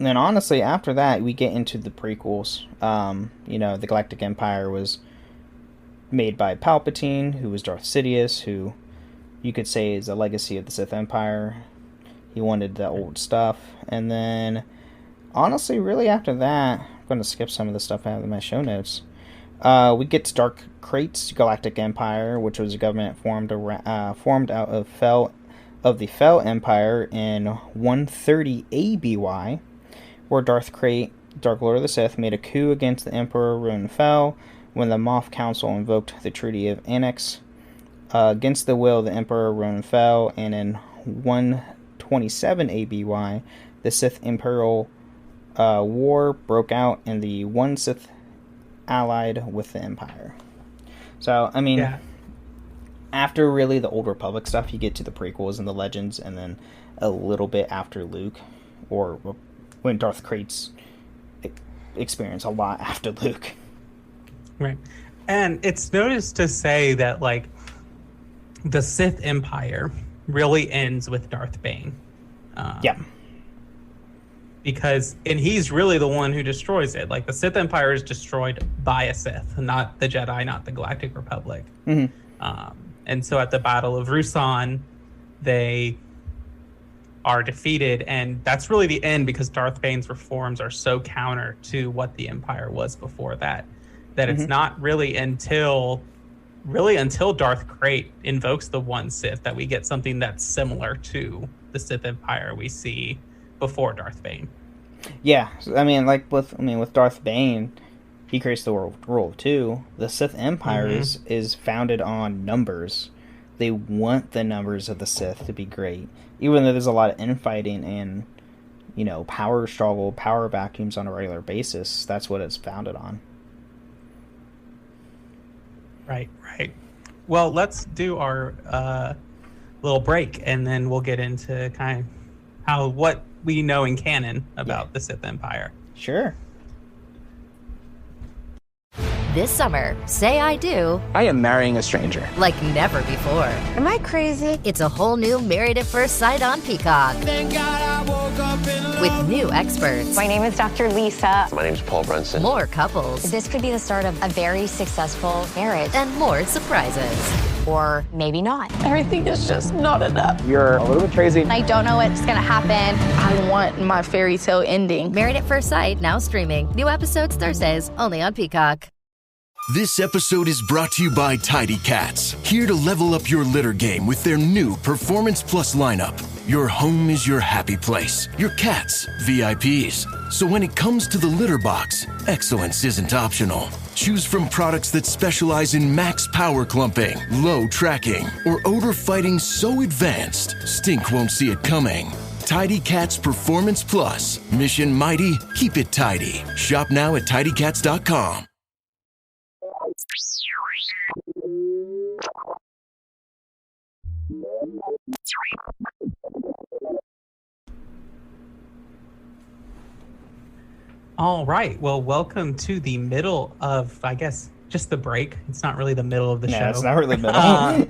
honestly, after that, we get into the prequels. The Galactic Empire was made by Palpatine, who was Darth Sidious, who you could say is a legacy of the Sith Empire. He wanted the old stuff. And then, honestly, really after that, I'm going to skip some of the stuff out of my show notes. We get to Dark Crate's Galactic Empire, which was a government formed out of the Fel Empire in 130 ABY, where Darth Crate, Dark Lord of the Sith, made a coup against the Emperor Ronan Fel when the Moff Council invoked the Treaty of Annex against the will of the Emperor Ronan Fel, and in 127 ABY, the Sith Imperial War broke out, and the one Sith allied with the Empire. So, I mean, after really the Old Republic stuff, you get to the prequels and the Legends, and then a little bit after Luke, or when Darth Crate's experience a lot after Luke. Right. And it's noticed to say that, like, the Sith Empire really ends with Darth Bane. Because, and he's really the one who destroys it. Like, the Sith Empire is destroyed by a Sith, not the Jedi, not the Galactic Republic. Mm-hmm. And so at the Battle of Ruusan, they are defeated, and that's really the end, because Darth Bane's reforms are so counter to what the Empire was before that, that it's not really until Darth Krayt invokes the one Sith that we get something that's similar to the Sith Empire we see before Darth Bane. Yeah, I mean, with Darth Bane, he creates the World 2. The Sith Empire is founded on numbers. They want the numbers of the Sith to be great, even though there's a lot of infighting and power struggle, power vacuums on a regular basis. That's what it's founded on. Right. Well, let's do our little break, and then we'll get into kind of what we know in canon about the Sith Empire. Sure. This summer, say I do. I am marrying a stranger. Like never before. Am I crazy? It's a whole new Married at First Sight on Peacock. Thank God I woke up in love. With new experts. My name is Dr. Lisa. My name's Paul Brunson. More couples. This could be the start of a very successful marriage. And more surprises. Or maybe not. Everything is just not enough. You're a little bit crazy. I don't know what's gonna happen. I want my fairy tale ending. Married at First Sight, now streaming. New episodes Thursdays, only on Peacock. This episode is brought to you by Tidy Cats, here to level up your litter game with their new Performance Plus lineup. Your home is your happy place, your cats, VIPs. So when it comes to the litter box, excellence isn't optional. Choose from products that specialize in max power clumping, low tracking, or odor fighting so advanced, stink won't see it coming. Tidy Cats Performance Plus. Mission mighty, keep it tidy. Shop now at tidycats.com. All right. Well, welcome to the middle of, I guess, just the break. It's not really the middle of the show. Yeah, it's not really middle.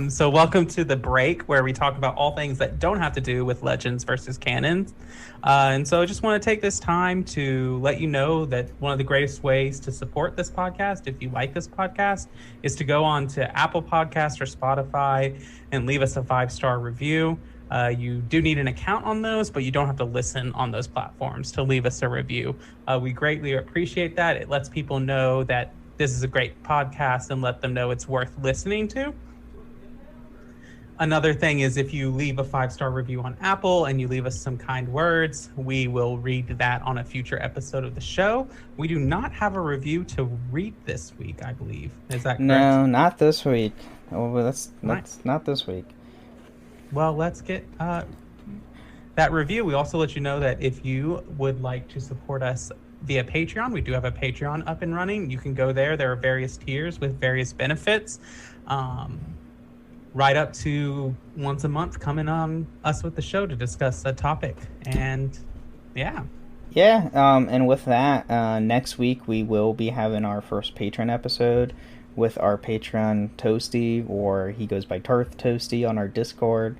So welcome to the break, where we talk about all things that don't have to do with Legends versus canon. And so I just want to take this time to let you know that one of the greatest ways to support this podcast, if you like this podcast, is to go on to Apple Podcasts or Spotify and leave us a 5-star review. You do need an account on those, but you don't have to listen on those platforms to leave us a review. We greatly appreciate that. It lets people know that this is a great podcast and let them know it's worth listening to. Another thing is, if you leave a 5-star review on Apple and you leave us some kind words, we will read that on a future episode of the show. We do not have a review to read this week, I believe. Is that correct? No, not this week. Oh, that's not this week. well, let's get that review. We also let you know that if you would like to support us via Patreon, we do have a Patreon up and running. You can go there. There are various tiers with various benefits. Right up to once a month coming on us with the show to discuss a topic. And yeah. Yeah, and with that, next week we will be having our first Patreon episode with our Patreon Toasty, or he goes by Tarth Toasty on our Discord.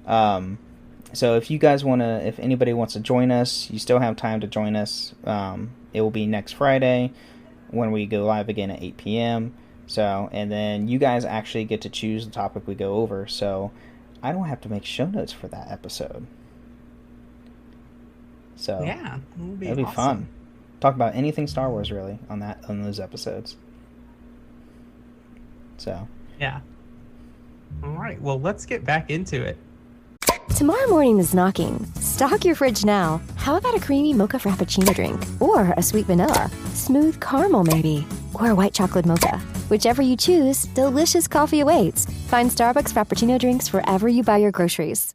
So if you guys if anybody wants to join us, you still have time to join us. It will be next Friday when we go live again at 8 p.m. So, and then you guys actually get to choose the topic we go over. So I don't have to make show notes for that episode. So yeah, it'll be fun. Talk about anything Star Wars really on those episodes. So yeah. All right. Well, let's get back into it. Tomorrow morning is knocking. Stock your fridge now. How about a creamy mocha frappuccino drink? Or a sweet vanilla? Smooth caramel, maybe? Or a white chocolate mocha? Whichever you choose, delicious coffee awaits. Find Starbucks Frappuccino drinks wherever you buy your groceries.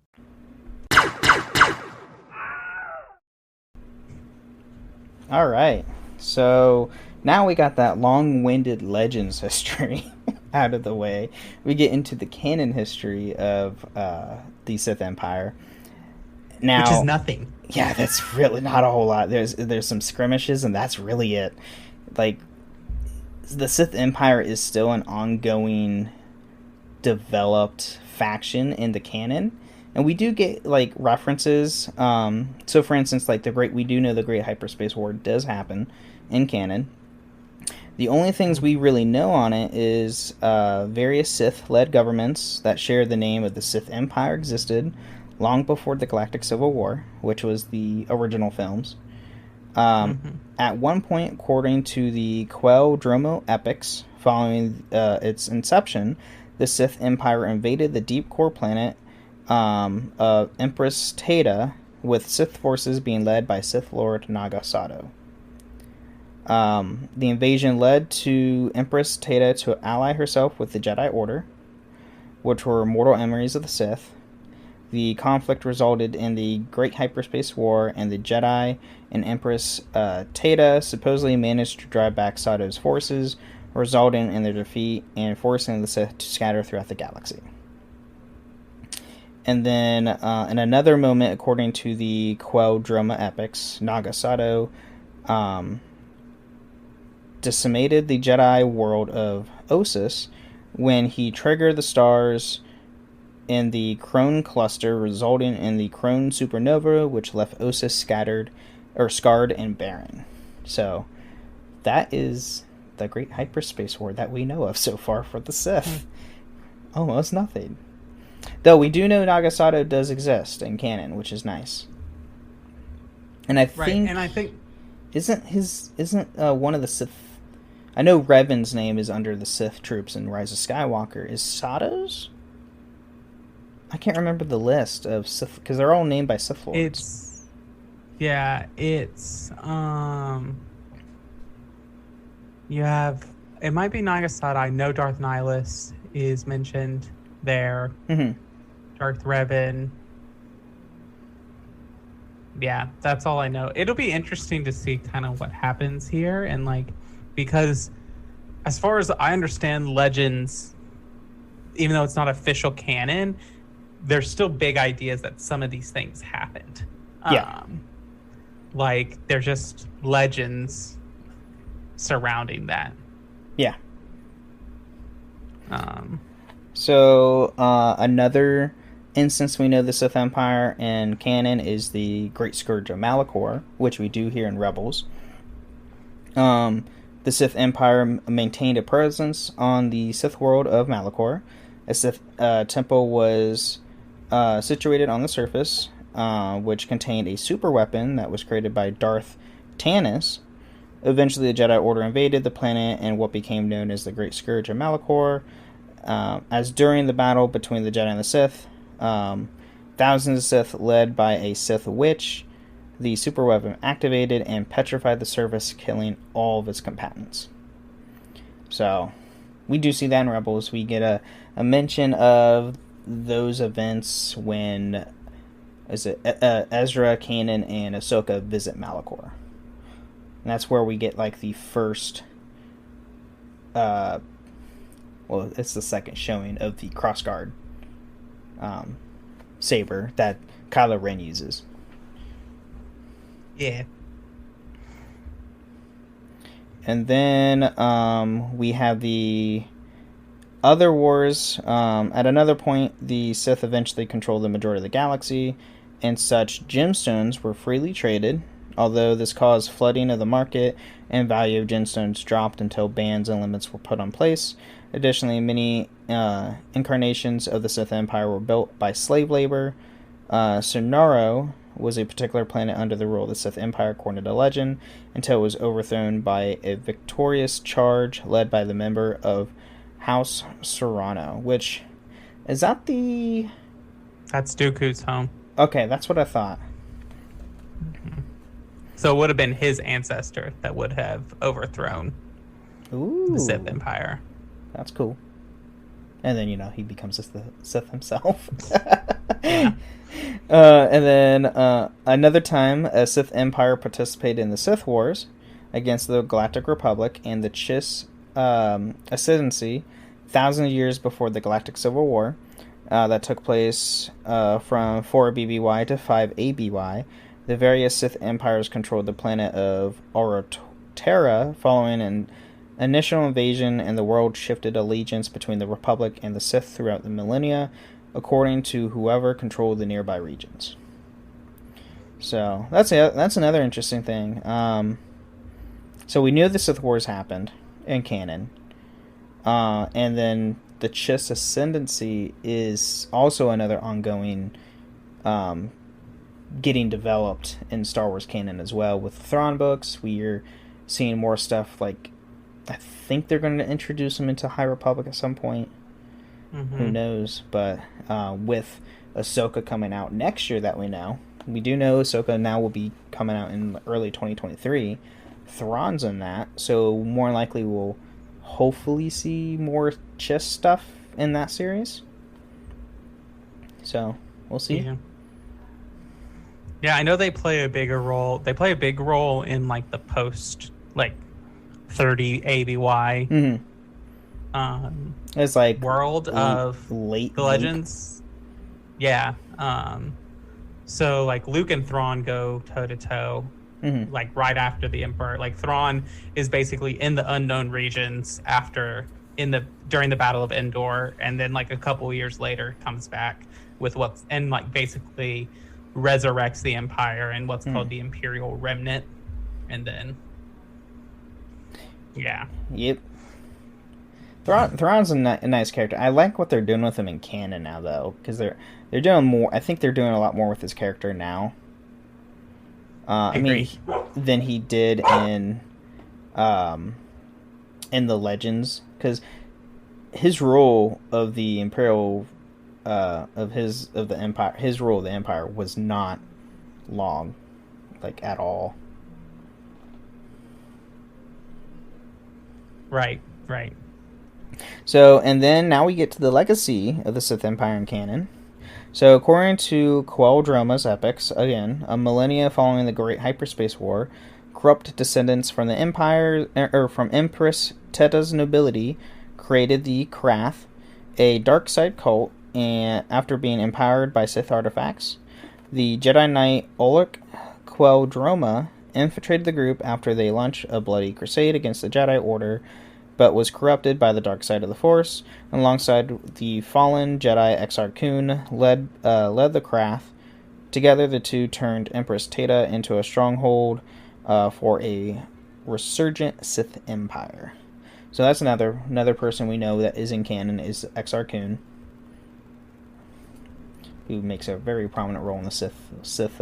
All right. So now we got that long-winded Legends history out of the way. We get into the canon history of the Sith Empire. Now, which is nothing. Yeah, that's really not a whole lot. There's some skirmishes, and that's really it. Like, the Sith Empire is still an ongoing, developed faction in the canon. And we do get, like, references. So, for instance, like, we do know the Great Hyperspace War does happen in canon. The only things we really know on it is various Sith-led governments that share the name of the Sith Empire existed long before the Galactic Civil War, which was the original films. At one point, according to the Quell Dromo epics, following its inception, the Sith Empire invaded the deep core planet of Empress Teta, with Sith forces being led by Sith Lord Naga Sato. The invasion led to Empress Teta to ally herself with the Jedi Order, which were mortal enemies of the Sith. The conflict resulted in the Great Hyperspace War, and the Jedi and Empress Teta supposedly managed to drive back Sato's forces, resulting in their defeat and forcing the Sith to scatter throughout the galaxy. And then, in another moment, according to the Quell Droma epics, Naga Sato decimated the Jedi world of Ossus when he triggered the stars in the Crone cluster, resulting in the Crone supernova, which left Ossus scarred and barren. So, that is the Great Hyperspace War that we know of so far for the Sith. Almost nothing. Though we do know Naga Sato does exist in canon, which is nice. And I think isn't one of the Sith, I know Revan's name is under the Sith troops in Rise of Skywalker. Is Sato's? I can't remember the list of Sith, because they're all named by Sith Lords. You have, it might be Naga Sato. I know Darth Nihilus is mentioned there. Darth Revan. Yeah, that's all I know. It'll be interesting to see kind of what happens here, and like, because as far as I understand Legends, even though it's not official canon, there's still big ideas that some of these things happened. Like, they're just legends surrounding that. Yeah. So, another instance we know the Sith Empire in canon is the Great Scourge of Malachor, which we do hear in Rebels. The Sith Empire maintained a presence on the Sith world of Malachor. A Sith temple was situated on the surface, which contained a super weapon that was created by Darth Tanis. Eventually, the Jedi Order invaded the planet and what became known as the Great Scourge of Malachor. As during the battle between the Jedi and the Sith, thousands of Sith led by a Sith witch, the super weapon activated and petrified the surface, killing all of its combatants. So, we do see that in Rebels. We get a mention of those events when Ezra, Kanan, and Ahsoka visit Malachor. And that's where we get like the first, it's the second showing of the crossguard saber that Kylo Ren uses. Yeah. And then we have the other wars. At another point, the Sith eventually controlled the majority of the galaxy, and such gemstones were freely traded, although this caused flooding of the market and value of gemstones dropped until bans and limits were put in place. Additionally, many incarnations of the Sith Empire were built by slave labor. Sonaro was a particular planet under the rule of the Sith Empire, according to legend, until it was overthrown by a victorious charge led by the member of House Serrano, which... Is that the... That's Dooku's home. Okay, that's what I thought. Mm-hmm. So it would have been his ancestor that would have overthrown the Sith Empire. That's cool. And then, he becomes the Sith himself. Yeah. And then another time, a Sith Empire participated in the Sith Wars against the Galactic Republic and the Chiss Ascendancy, thousands of years before the Galactic Civil War. That took place from 4 BBY to 5 ABY. The various Sith empires controlled the planet of Oroterra following an initial invasion, and the world shifted allegiance between the Republic and the Sith throughout the millennia, according to whoever controlled the nearby regions. So that's another interesting thing. So we knew the Sith Wars happened in canon, and then the Chiss Ascendancy is also another ongoing, getting developed in Star Wars canon as well. With Thrawn books, we're seeing more stuff like, I think they're going to introduce them into High Republic at some point. Mm-hmm. Who knows? But with Ahsoka coming out next year that we do know Ahsoka now will be coming out in early 2023. Thrawn's in that, so more likely we'll hopefully see more Chiss stuff in that series. So we'll see. Yeah, I know they play a bigger role. They play a big role in like the post 30 ABY. Mm-hmm. It's like world of late the Legends. Yeah. So like Luke and Thrawn go toe to toe. Mm-hmm. Like right after the Emperor. Like Thrawn is basically in the unknown regions during the Battle of Endor, and then like a couple years later comes back with basically resurrects the Empire and what's called the Imperial Remnant, and then Yep. Thrawn's a nice character. I like what they're doing with him in canon now, though, because they're doing more. I think they're doing a lot more with his character now. Than he did in the Legends, because his rule of the Imperial of the Empire, his rule of the Empire was not long, like at all. Right. So, and then now we get to the legacy of the Sith Empire in canon. So, according to Queldroma's epics, again, a millennia following the Great Hyperspace War, corrupt descendants from the Empire, from Empress Teta's nobility, created the Krath, a dark side cult, and after being empowered by Sith artifacts, the Jedi Knight Oleg Queldroma infiltrated the group after they launched a bloody crusade against the Jedi Order, but was corrupted by the dark side of the Force. Alongside the fallen Jedi Exar Kun, led the Krath. Together, the two turned Empress Teta into a stronghold for a resurgent Sith Empire. So that's another person we know that is in canon is Exar Kun, who makes a very prominent role in the Sith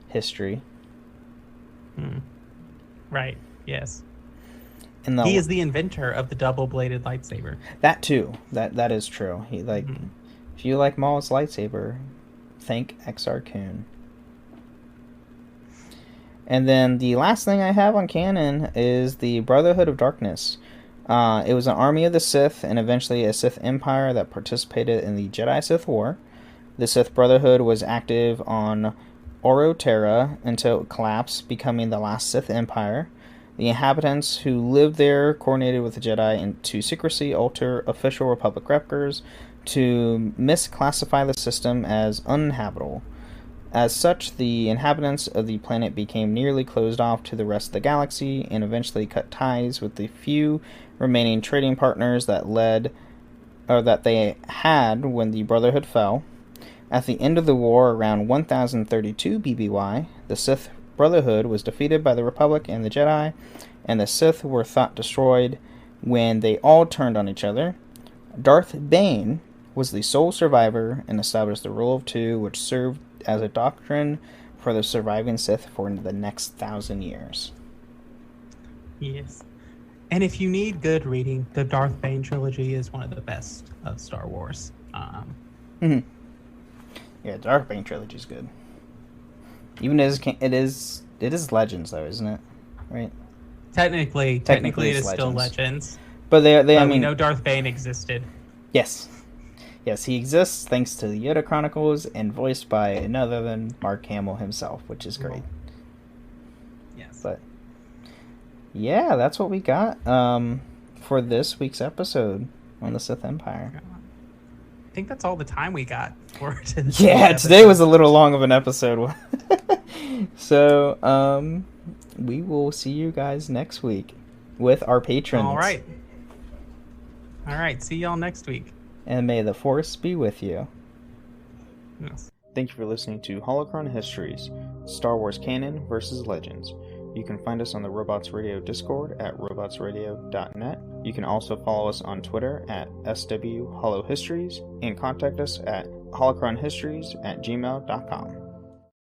history. Right. Yes. And he is the inventor of the double-bladed lightsaber. That too. That is true. He if you like Maul's lightsaber, thank Exar Kun. And then the last thing I have on canon is the Brotherhood of Darkness. It was an army of the Sith and eventually a Sith Empire that participated in the Jedi-Sith War. The Sith Brotherhood was active on Oro Terra until it collapsed, becoming the last Sith Empire. The inhabitants who lived there coordinated with the Jedi into secrecy, alter official Republic records to misclassify the system as uninhabitable. As such, the inhabitants of the planet became nearly closed off to the rest of the galaxy and eventually cut ties with the few remaining trading partners that they had when the Brotherhood fell. At the end of the war, around 1032 BBY, the Sith Brotherhood was defeated by the Republic and the Jedi, and the Sith were thought destroyed when they all turned on each other. Darth Bane was the sole survivor and established the Rule of Two, which served as a doctrine for the surviving Sith for the next 1,000 years. Yes. And if you need good reading, the Darth Bane trilogy is one of the best of Star Wars. Yeah, Darth Bane trilogy is good. Even it is Legends though, isn't it? Right? Technically it is Legends. Still Legends. But I mean, we know Darth Bane existed. Yes. Yes, he exists thanks to the Yoda Chronicles and voiced by none other than Mark Hamill himself, which is great. Yes. But yeah, that's what we got for this week's episode on the Sith Empire. I think that's all the time we got for today. Yeah, today was a little long of an episode. So, we will see you guys next week with our patrons. All right. See y'all next week. And may the Force be with you. Yes. Thank you for listening to Holocron Histories, Star Wars Canon versus Legends. You can find us on the Robots Radio Discord at robotsradio.net. You can also follow us on Twitter at SWHoloHistories and contact us at holocronhistories@gmail.com.